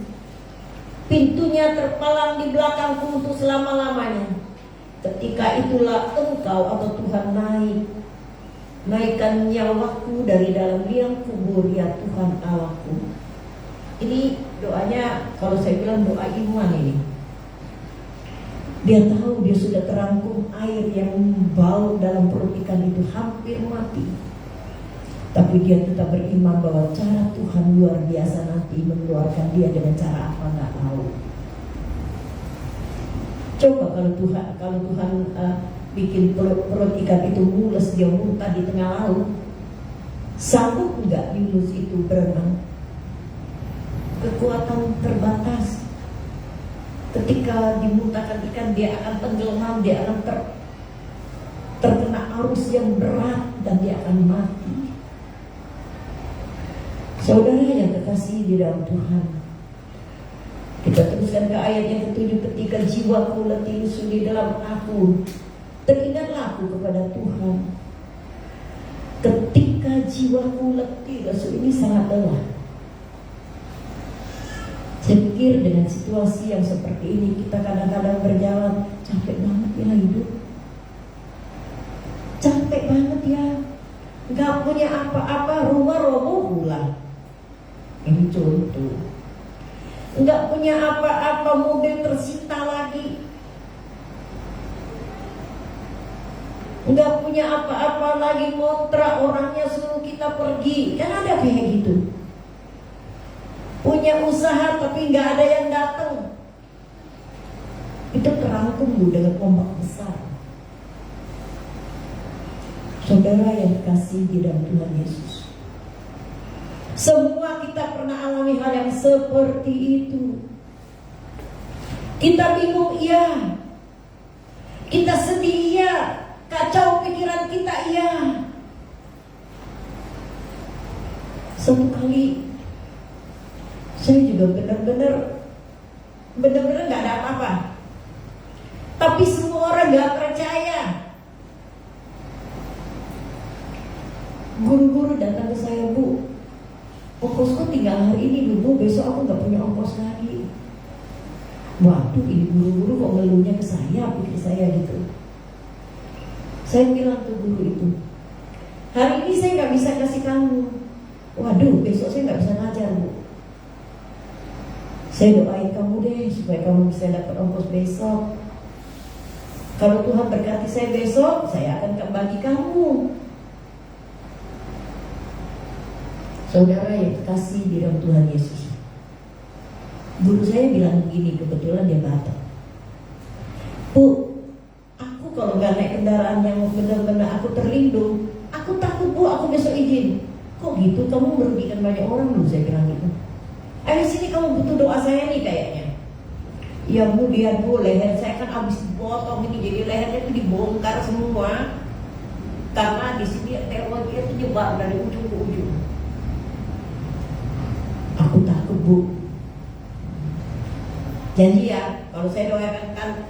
Pintunya terpalang di belakangku untuk selama-lamanya. Ketika itulah engkau atau Tuhan naikkan nyawaku dari dalam liang kubur, ya Tuhan Allahku. Ini doanya, kalau saya bilang doa iman ini. Dia tahu dia sudah terangkum air yang bau dalam perut ikan itu, hampir mati. Tapi dia tetap beriman bahwa cara Tuhan luar biasa nanti mengeluarkan dia dengan cara apa nggak tahu. Coba kalau Tuhan bikin perut ikan itu mules, dia muntah di tengah laut, sanggup nggak Yunus itu berenang? Kekuatan terbatas. Ketika dimuntahkan ikan, dia akan tenggelam, dia akan terkena arus yang berat dan dia akan mati. Saudara yang kekasih di dalam Tuhan, kita teruskan ke ayat yang ke-7. Ketika jiwaku letih lesu di dalam aku, teringatlah aku kepada Tuhan. Ketika jiwaku letih lesu, ini sangat lelah. Saya pikir dengan situasi yang seperti ini, kita kadang-kadang berjalan capek banget ya hidup, capek banget ya, gak punya apa-apa, rumah roboh pula. Ini contoh. Enggak punya apa-apa, mobil tersita lagi. Enggak punya apa-apa lagi, ngontrak, orangnya suruh kita pergi. Kan ada kayak gitu. Punya usaha tapi enggak ada yang datang. Itu kerangkum dengan ombak besar. Saudara yang kasih di dalam Tuhan Yesus, semua kita pernah alami hal yang seperti itu. Kita bingung, iya. Kita sedih, iya. Kacau pikiran kita, iya. Suatu kali saya juga benar-benar gak ada apa-apa. Tapi semua orang gak percaya. Guru-guru datang ke saya, Bu, ongkosku tinggal hari ini dulu, besok aku gak punya ongkos lagi. Waduh, ini guru-guru kok ngeluhnya ke saya, pikir saya gitu. Saya bilang ke guru itu, hari ini saya gak bisa kasih kamu. Waduh, besok saya gak bisa ngajar, Bu. Saya doain kamu deh supaya kamu bisa dapat ongkos besok. Kalau Tuhan berkati saya besok, saya akan kembali kamu. Saudara yang kasih di dalam Tuhan Yesus, guru saya bilang begini, kebetulan dia Batak. Bu, aku kalau gak naik kendaraan yang benar-benar aku terlindung, aku takut, Bu, aku besok izin. Kok gitu, kamu merugikan banyak orang, Bu, saya bilang gitu. Ayo sini, kamu butuh doa saya nih kayaknya. Ya Bu, lihat Bu, leher saya kan habis dipotong ini, jadi lehernya itu dibongkar semua. Karena di sini teror dia itu nyebar dari ujung ke ujung. Aku Aku takut, Bu. Janji ya, kalau saya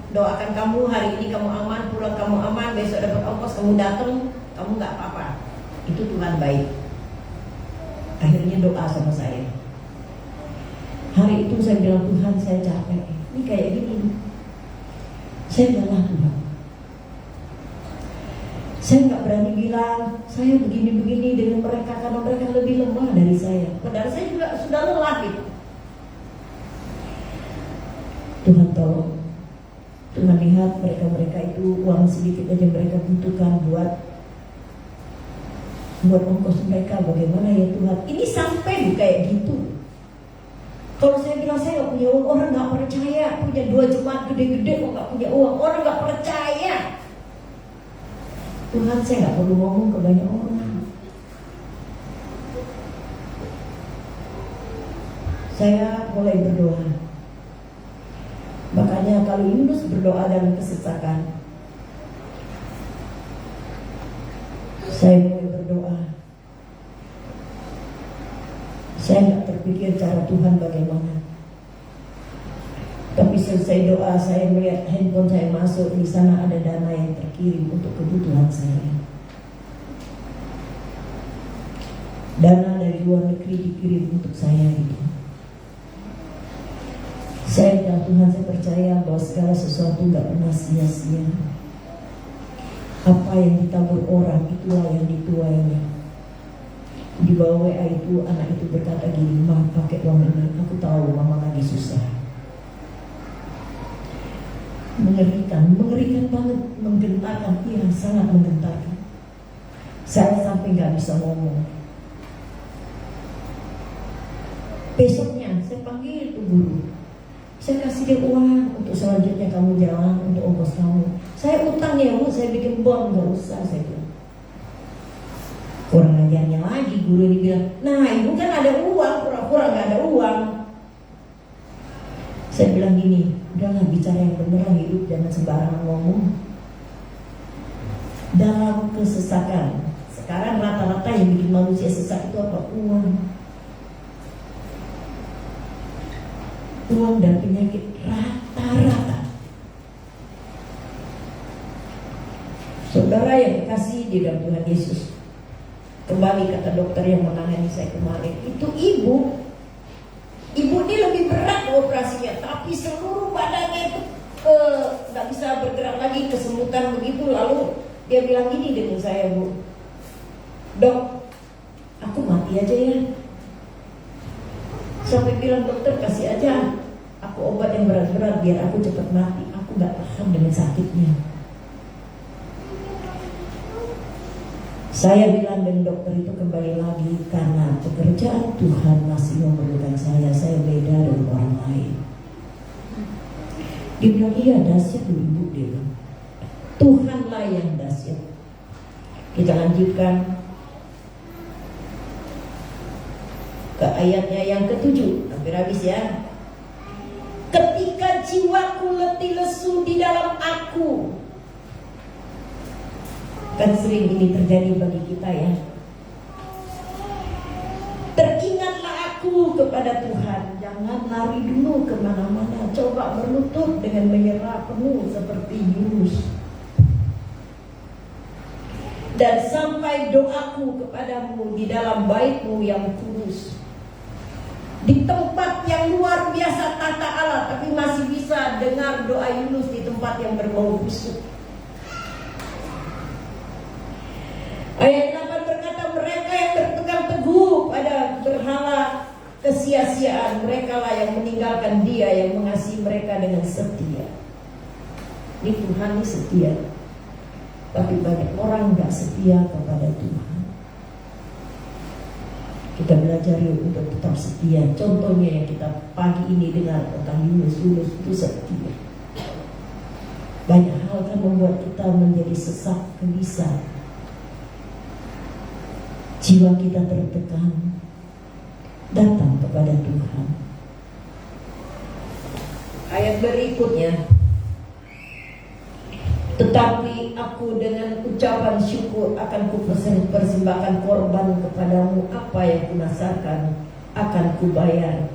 doakan kamu hari ini kamu aman, pulang kamu aman, besok dapat ongkos kamu datang, kamu nggak apa-apa. Itu Tuhan baik. Akhirnya doa sama saya. Hari itu saya bilang, Tuhan saya capek. Ini kayak gini. Saya bilang, Tuhan, saya nggak berani bilang saya begini-begini dengan mereka karena mereka lebih lemah dari saya. Padahal saya juga sudah lelah gitu. Tuhan tolong. Tuhan lihat mereka itu uang sedikit aja mereka butuhkan buat ongkos mereka. Bagaimana ya Tuhan? Ini sampai kayak gitu. Kalau saya bilang saya nggak punya uang, orang nggak percaya. Punya 2 jemaat gede-gede kok nggak punya uang, orang nggak percaya. Tuhan, saya nggak perlu ngomong ke banyak orang. Saya mulai berdoa. Makanya kalau Yunus berdoa dalam kesesakan, saya mulai berdoa. Saya nggak terpikir cara Tuhan bagaimana. Tapi selesai doa, saya melihat handphone saya masuk, di sana ada dana yang terkirim untuk kebutuhan saya. Dana dari luar negeri dikirim untuk saya itu. Saya bilang, Tuhan, saya percaya bahwa segala sesuatu nggak pernah sia-sia. Apa yang ditabur orang itulah yang dituainya. Di bawah WA itu anak itu berkata gini, "Mama pakai uang ini, aku tahu mama lagi susah." Mengerikan banget, menggentarkan, iya sangat menggentarkan. Saya sampai nggak bisa ngomong. Besoknya saya panggil tuh guru. Saya kasih dia uang untuk selanjutnya kamu jalan, untuk ongkos kamu. Saya utang ya Bu, saya bikin bond, nggak usah saya bilang. Kurang ajarnya lagi guru ini bilang, nah ibu kan ada uang, pura-pura nggak ada uang. Saya bilang gini, udahlah bicara yang benar hidup, jangan sembarangan ngomong. Dalam kesesakan, sekarang rata-rata yang bikin manusia sesak itu apa? Uang dan penyakit rata-rata. Saudara yang dikasih di dalam Tuhan Yesus, kembali kata dokter yang menangani saya kemarin, itu ibu ini lebih berat operasinya, tapi seluruh badannya itu nggak bisa bergerak lagi, kesemutan begitu. Lalu dia bilang gini dengan saya, Bu, "Dok, aku mati aja ya." Sampai bilang dokter, kasih aja aku obat yang berat-berat biar aku cepat mati. Aku gak tahan dengan sakitnya. Saya bilang dengan dokter itu kembali lagi, karena pekerjaan Tuhan masih memerlukan saya. Saya beda dari orang lain. Dia bilang, iya dahsyat ibu. Dia bilang, Tuhanlah yang dahsyat. Kita lanjutkan ke ayatnya yang ke-7, hampir habis ya. Ketika jiwaku letih lesu di dalam aku. Kan sering ini terjadi bagi kita ya. Teringatlah aku kepada Tuhan. Jangan lari dulu kemana-mana. Coba berlutut dengan menyerah penuh seperti Yunus. Dan sampai doaku kepadamu di dalam bait-Mu yang kudus. Di tempat yang luar biasa tata Allah, tapi masih bisa dengar doa Yunus di tempat yang berbau busuk. Ayat 8 berkata, mereka yang berpegang teguh pada berhala kesia-siaan, mereka lah yang meninggalkan Dia yang mengasihi mereka dengan setia. Ini Tuhan ini setia, tapi banyak orang gak setia kepada Tuhan. Kita belajar yuk untuk tetap setia. Contohnya yang kita pagi ini dengar tentang Yunus itu setia. Banyak hal kan membuat kita menjadi sesak, gelisah. Jiwa kita tertekan. Datang kepada Tuhan. Ayat berikutnya. Tetapi aku dengan ucapan syukur akan kupersembahkan korban kepadamu apa yang kunasarkan akan kubayar.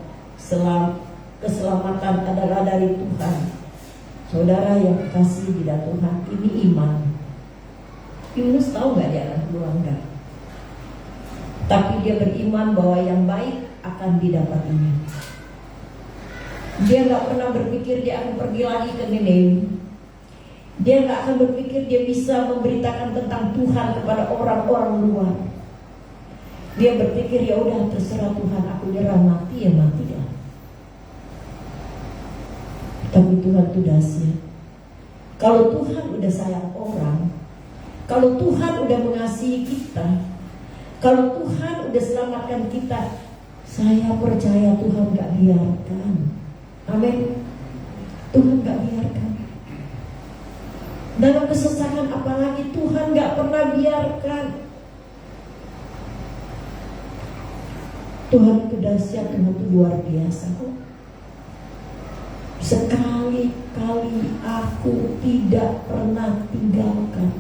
Keselamatan adalah dari Tuhan. Saudara yang kasih di dalam Tuhan, ini iman. Yunus tahu gak dia akan keluar? Enggak. Tapi dia beriman bahwa yang baik akan didapatinya. Dia gak pernah berpikir dia akan pergi lagi ke Niniwe. Dia gak akan berpikir dia bisa memberitakan tentang Tuhan kepada orang-orang luar. Dia berpikir ya udah terserah Tuhan, aku nyerah, mati ya mati ya. Tapi Tuhan itu dahsyat. Kalau Tuhan udah sayang orang, kalau Tuhan udah mengasihi kita, kalau Tuhan udah selamatkan kita, saya percaya Tuhan gak biarkan. Amin. Tuhan gak biarkan. Dalam kesesakan apalagi Tuhan gak pernah biarkan. Tuhan itu dahsyat, Tuhan itu luar biasa kok. Sekali-kali aku tidak pernah tinggalkan.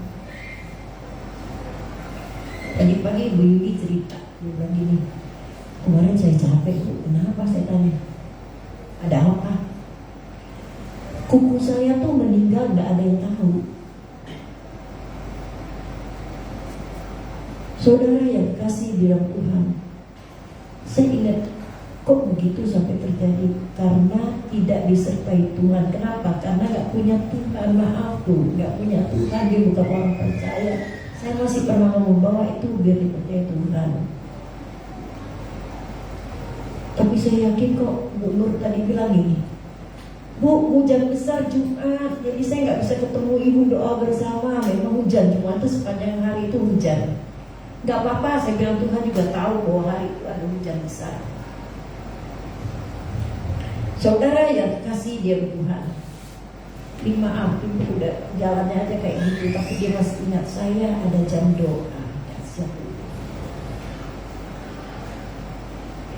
Tadi pagi Ibu Yugi cerita, dia bilang gini, kemarin saya capek Bu, kenapa saya tanya? Ada apa? Kuku saya tuh meninggal gak ada yang tahu. Saudara yang kasih di dalam Tuhan, saya ingat kok begitu sampai terjadi, karena tidak disertai Tuhan. Kenapa? Karena gak punya Tuhan. Maaf tuh, gak punya Tuhan, dia bukan orang percaya. Saya masih pernah ngomong bahwa itu biar dipercaya Tuhan. Tapi saya yakin kok Bu Nur tadi bilang ini, Bu, hujan besar Jumat, jadi saya gak bisa ketemu Ibu doa bersama. Memang hujan Jumat itu sepanjang hari itu hujan. Gak apa-apa, saya bilang Tuhan juga tahu bahwa hari itu ada hujan besar. Saudara yang kasih dia Tuhan, maaf, Ibu udah jalannya aja kayak gitu, tapi dia masih ingat saya ada jam doa.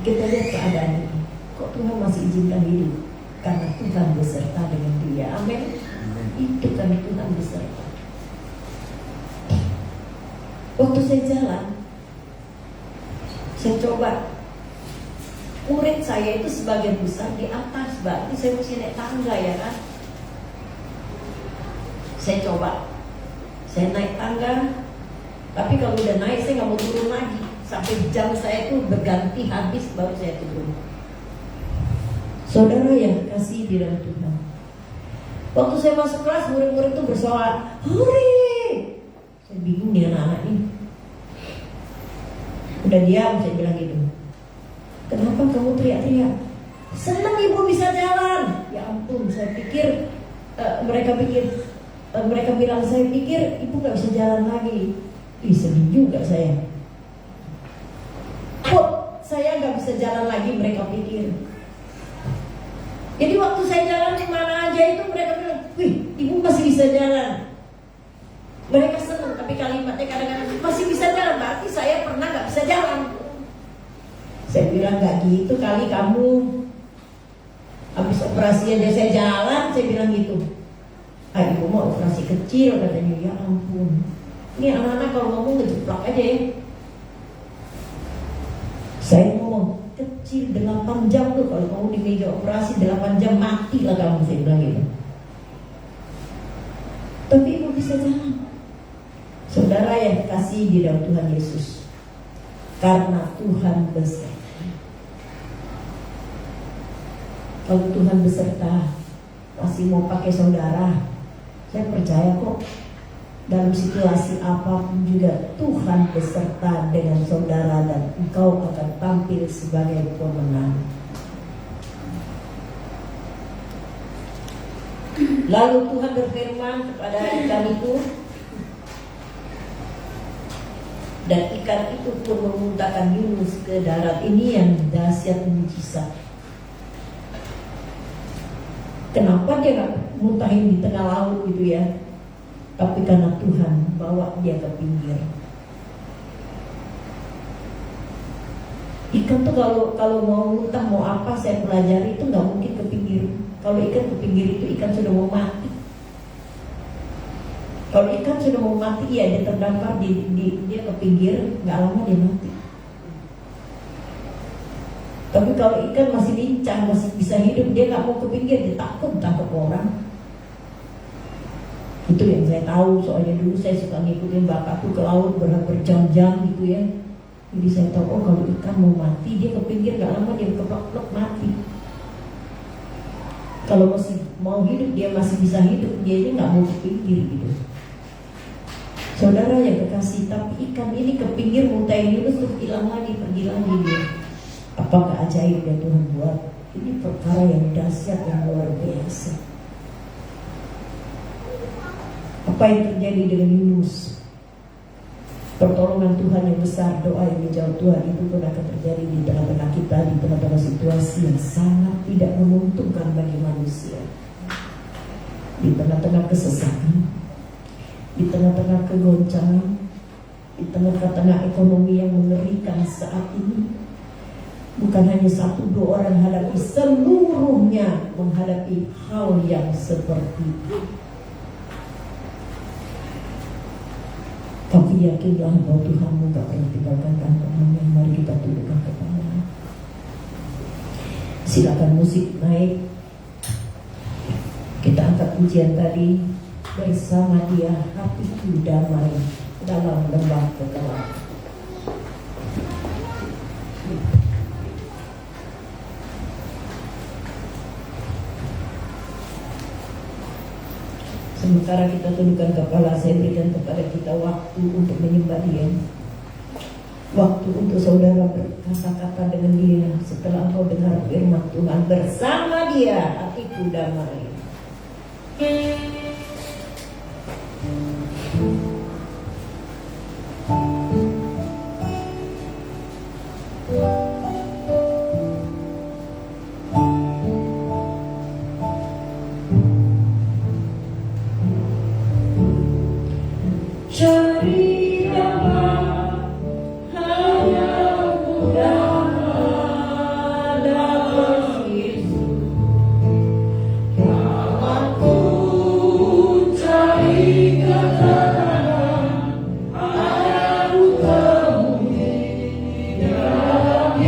Kita lihat keadaan ini, kok Tuhan masih izinkan hidup? Karena Tuhan beserta dengan dia. Amin. Itu kan Tuhan beserta. Waktu saya jalan, saya coba, murid saya itu sebagian besar di atas, berarti saya mesti naik tangga ya kan. Saya coba, saya naik tangga, tapi kalau udah naik saya nggak mau turun lagi sampai jam saya itu berganti habis baru saya turun. Saudara yang kasih di dalam Tuhan, waktu saya masuk kelas murid-murid itu bersorak, hore! Saya bingung nih anak-anak ini. Udah diam, saya bilang gitu. Kenapa kamu teriak-teriak? Senang Ibu bisa jalan. Ya ampun, saya pikir mereka bilang, saya pikir Ibu gak bisa jalan lagi. Ih, sedih juga saya. Kok saya gak bisa jalan lagi, mereka pikir. Jadi waktu saya jalan kemana aja itu mereka bilang, wih, Ibu masih bisa jalan. Mereka senang, tapi kalimatnya kadang-kadang masih bisa jalan, berarti saya pernah gak bisa jalan. Saya bilang gak gitu kali kamu. Habis operasi aja saya jalan, saya bilang gitu. Ibu mau operasi kecil, katanya. Ya ampun, ini anak-anak kalau ngomong ngejeplak aja ya. Saya ngomong kecil 8 jam tuh, kalau kamu di meja operasi 8 jam mati lah kamu, saya bilang gitu. Tapi Ibu bisa jalan. Saudara yang kasih di dalam Tuhan Yesus, karena Tuhan beserta. Kalau Tuhan beserta, masih mau pakai saudara, saya percaya kok dalam situasi apapun juga Tuhan beserta dengan saudara dan engkau akan tampil sebagai pemenang. Lalu Tuhan berfirman kepada ikan itu, dan ikan itu pun memuntahkan Yunus ke darat. Ini yang dahsyat mujizat. Kenapa dia gak muntahin di tengah laut gitu ya? Tapi karena Tuhan bawa dia ke pinggir. Ikan tuh kalau mau muntah mau apa saya pelajari itu nggak mungkin ke pinggir. Kalau ikan ke pinggir itu ikan sudah mau mati. Kalau ikan sudah mau mati, ya dia terdampar dia ke pinggir, nggak lama dia mati. Tapi kalau ikan masih lincah, masih bisa hidup, dia nggak mau ke pinggir, dia takut tangkap orang. Itu yang saya tahu, soalnya dulu saya suka ngikutin bapakku ke laut berjam-jam gitu ya. Jadi saya tahu, oh kalau ikan mau mati, dia ke pinggir, gak lama dia keplok-plok mati. Kalau masih mau hidup, dia masih bisa hidup, dia ini gak mau ke pinggir gitu. Saudara yang kekasih, tapi ikan ini ke pinggir muntahin Yunus terus hilang lagi, pergi lagi dia. Apakah ajaib yang Tuhan buat? Ini perkara yang dahsyat, yang luar biasa. Apa yang terjadi dengan Yunus? Pertolongan Tuhan yang besar, doa yang dijawab Tuhan itu pun akan terjadi di tengah-tengah kita, di tengah-tengah situasi yang sangat tidak menguntungkan bagi manusia, di tengah-tengah kesesakan, di tengah-tengah kegoncangan, di tengah-tengah ekonomi yang mengerikan saat ini. Bukan hanya satu dua orang hadapi, seluruhnya menghadapi hal yang seperti itu. Tapi yakinlah bahwa Tuhanmu gak pernah tinggalkan kami. Mari kita tundukkan kepala. Silakan musik naik. Kita angkat pujian tadi. Bersama Dia hatiku damai dalam lembah kegelapan. Sementara kita tundukkan kepala, saya berikan kepada kita waktu untuk menyembah Dia. Waktu untuk saudara berkata-kata dengan Dia setelah engkau dengar firman Tuhan. Bersama Dia hatiku damai. Cari damai, hanya damai dalam Yesus. Yang aku cari ketenangan, aku temui dalam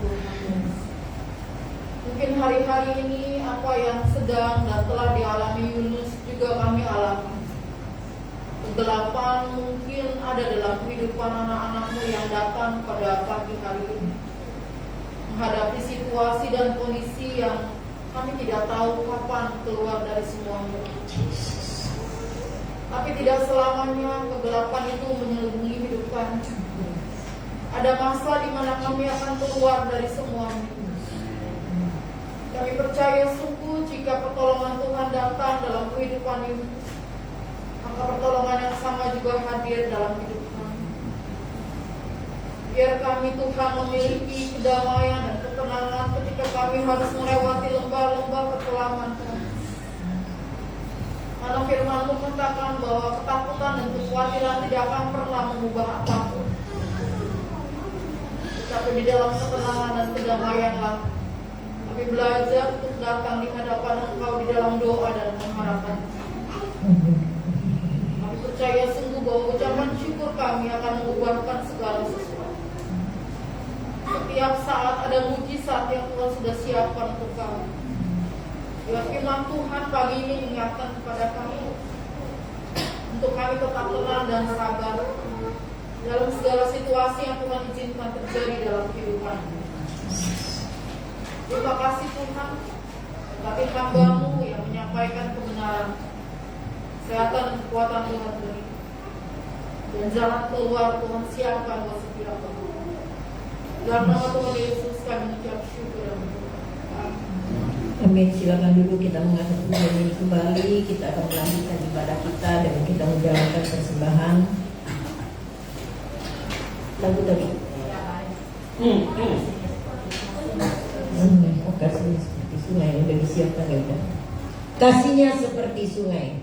Tuhan. Mungkin hari-hari ini apa yang sedang dan telah dialami Yunus juga kami alami. Kegelapan mungkin ada dalam kehidupan anak-anakmu yang datang pada pagi hari ini. Menghadapi situasi dan kondisi yang kami tidak tahu kapan keluar dari semuanya. Tapi tidak selamanya kegelapan itu menyelubungi hidup kami. Ada masa di mana kami akan keluar dari semuanya. Kami percaya sungguh jika pertolongan Tuhan datang dalam kehidupan ini, maka pertolongan yang sama juga hadir dalam hidup kami. Biar kami Tuhan memiliki kedamaian dan ketenangan ketika kami harus melewati lembah-lembah kekelaman kami. Karena firman-Mu katakan bahwa ketakutan dan kekhawatiran tidak akan pernah mengubah apapun. Tetapi di dalam ketenangan dan kedamaianlah kami belajar untuk datang di hadapan Engkau di dalam doa dan pengharapan. Kami percaya sungguh bahwa ucapan syukur kami akan mengubahkan segala sesuatu. Setiap saat ada mujizat yang Tuhan sudah siapkan untuk kami. Biar firman Tuhan pagi ini mengingatkan kepada kami untuk kami tetap tenang dan sabar dalam segala situasi yang Tuhan izinkan terjadi dalam kehidupan. Terima kasih Tuhan, tapi hamba-Mu yang menyampaikan kebenaran, kesehatan dan kekuatan Tuhan beri, dan jalan keluar Tuhan siapkan buat setiap orang. Dalam nama Tuhan Yesus kami mengucap syukur dan berdoa. Amin. Silakan dulu kita mengangkat Tuhan ini kembali. Kita akan melanjutkan ibadah kita dengan kita menjalankan persembahan. Lagu tadi. Kasihnya seperti sungai, udah disiapkan ya udah. Kasihnya seperti sungai.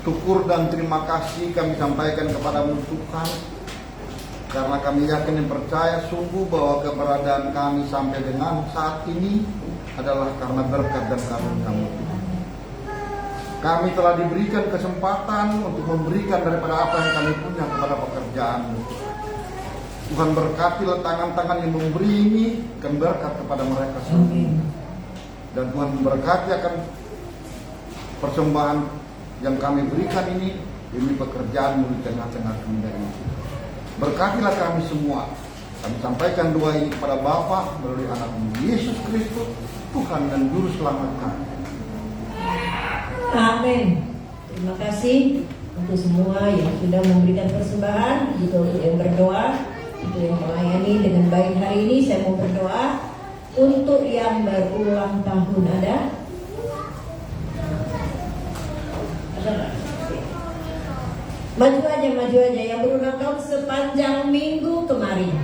Syukur dan terima kasih kami sampaikan kepada-Mu Tuhan, karena kami yakin dan percaya sungguh bahwa keberadaan kami sampai dengan saat ini adalah karena berkat dan karunia-Mu Tuhan. Kami telah diberikan kesempatan untuk memberikan daripada apa yang kami punya kepada pekerjaan-Mu. Tuhan berkati tangan-tangan yang memberi ini, akan berkat kepada mereka semua. Dan Tuhan memberkati akan persembahan yang kami berikan ini demi pekerjaan-Mu di tengah-tengah kami ini. Berkatilah kami semua, Kami sampaikan doa ini kepada Bapa melalui anak Yesus Kristus, Tuhan dan Juru Selamat kami. Amin. Terima kasih untuk semua yang sudah memberikan persembahan, juga untuk yang berdoa, untuk yang melayani dengan baik hari ini. Saya mau berdoa untuk yang berulang tahun. Ada? Maju aja yang berulang tahun sepanjang minggu kemarin.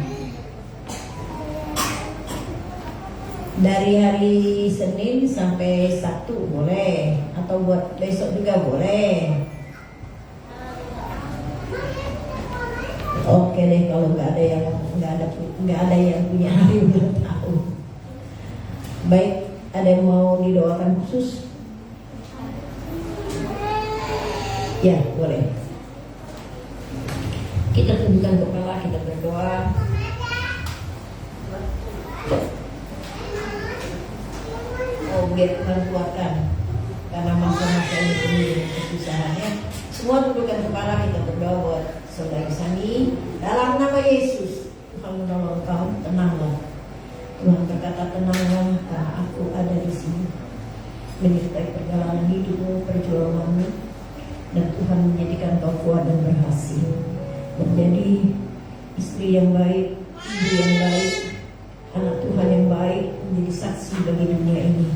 Dari hari Senin sampai Sabtu boleh, atau buat besok juga boleh. Oke deh, kalau nggak ada yang punya hari ulang tahun. Baik, ada yang mau didoakan khusus? Ya, boleh. Kita tundukkan kepala, kita berdoa. Biar Tuhan kuatkan, karena masa-masa ini penuh kesusahannya. Semua tundukkan kepala, kita berdoa buat saudara Sani. Dalam nama Yesus, Tuhan menolong kau, tenanglah. Tuhan berkata, tenanglah karena aku ada di sini, menyertai perjalanan hidupmu, perjuanganmu, dan Tuhan menjadikan kau kuat dan berhasil menjadi istri yang baik, ibu yang baik, anak Tuhan yang baik, menjadi saksi bagi dunia ini.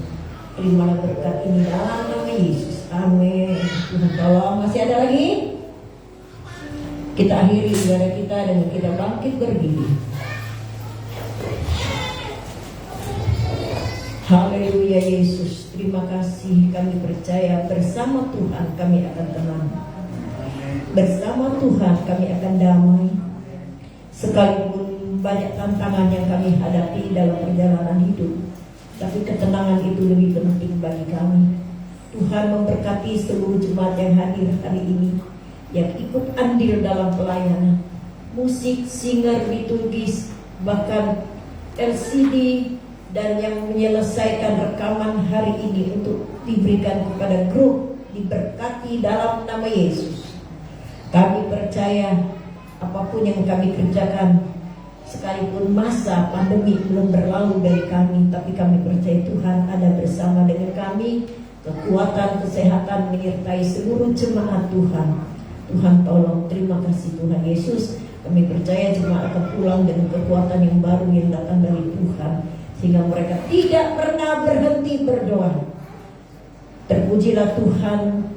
Terimalah berkat ini dalam nama Yesus. Amin. Tuhan tolong. Masih ada lagi? Kita akhiri ibadah kita dengan kita bangkit berdiri. Haleluya Yesus. Terima kasih, kami percaya bersama Tuhan kami akan tenang. Bersama Tuhan kami akan damai. Sekalipun banyak tantangan yang kami hadapi dalam perjalanan hidup, tapi ketenangan itu lebih penting bagi kami. Tuhan memberkati seluruh jemaat yang hadir hari ini, yang ikut andil dalam pelayanan, musik, singer, liturgis, bahkan LCD, dan yang menyelesaikan rekaman hari ini untuk diberikan kepada grup, diberkati dalam nama Yesus. Kami percaya apapun yang kami kerjakan, sekalipun masa pandemi belum berlalu dari kami, tapi kami percaya Tuhan ada bersama dengan kami. Kekuatan, kesehatan menyertai seluruh jemaat Tuhan. Tuhan tolong, terima kasih Tuhan Yesus. Kami percaya jemaat akan pulang dengan kekuatan yang baru yang datang dari Tuhan, sehingga mereka tidak pernah berhenti berdoa. Terpujilah Tuhan.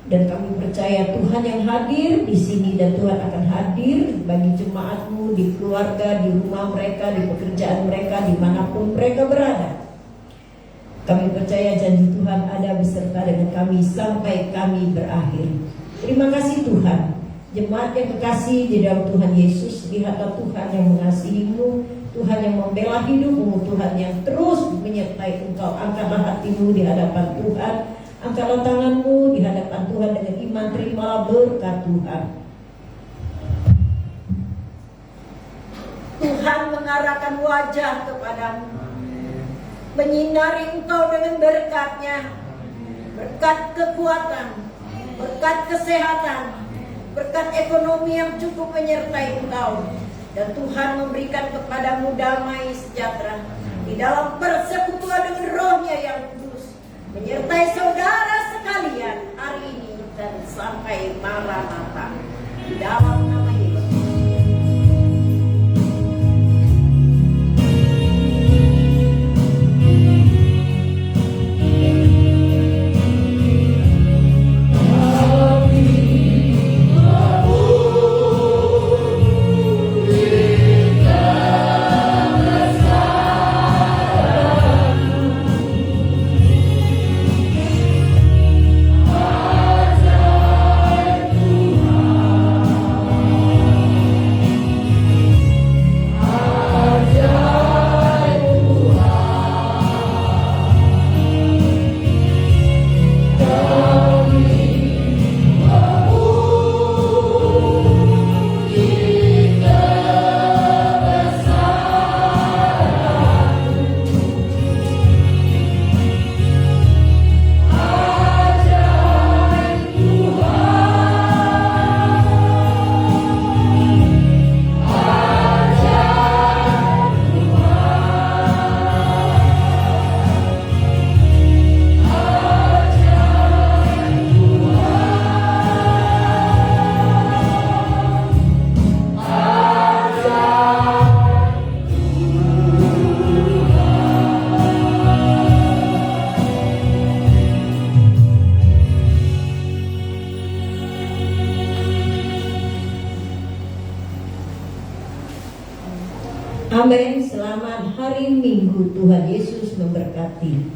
Dan kami percaya Tuhan yang hadir di sini, dan Tuhan akan hadir bagi jemaatmu di keluarga, di rumah mereka, di pekerjaan mereka, dimanapun mereka berada. Kami percaya janji Tuhan ada beserta dengan kami sampai kami berakhir. Terima kasih Tuhan. Jemaat yang kekasih di dalam Tuhan Yesus, lihatlah Tuhan yang mengasihimu, Tuhan yang membela hidupmu, Tuhan yang terus menyertai engkau. Angkatlah hatimu di hadapan Tuhan. Angkatlah tanganmu di hadapan Tuhan dengan iman, terimalah berkat Tuhan. Tuhan mengarahkan wajah kepadamu, menyinari engkau dengan berkat-Nya, berkat kekuatan, berkat kesehatan, berkat ekonomi yang cukup menyertai engkau, dan Tuhan memberikan kepadamu damai sejahtera di dalam persekutuan dengan Roh-Nya yang kudus, menyertai saudara sekalian hari ini dan sampai Maranatha di dalam nama Yesus. Amin. Selamat hari Minggu. Tuhan Yesus memberkati.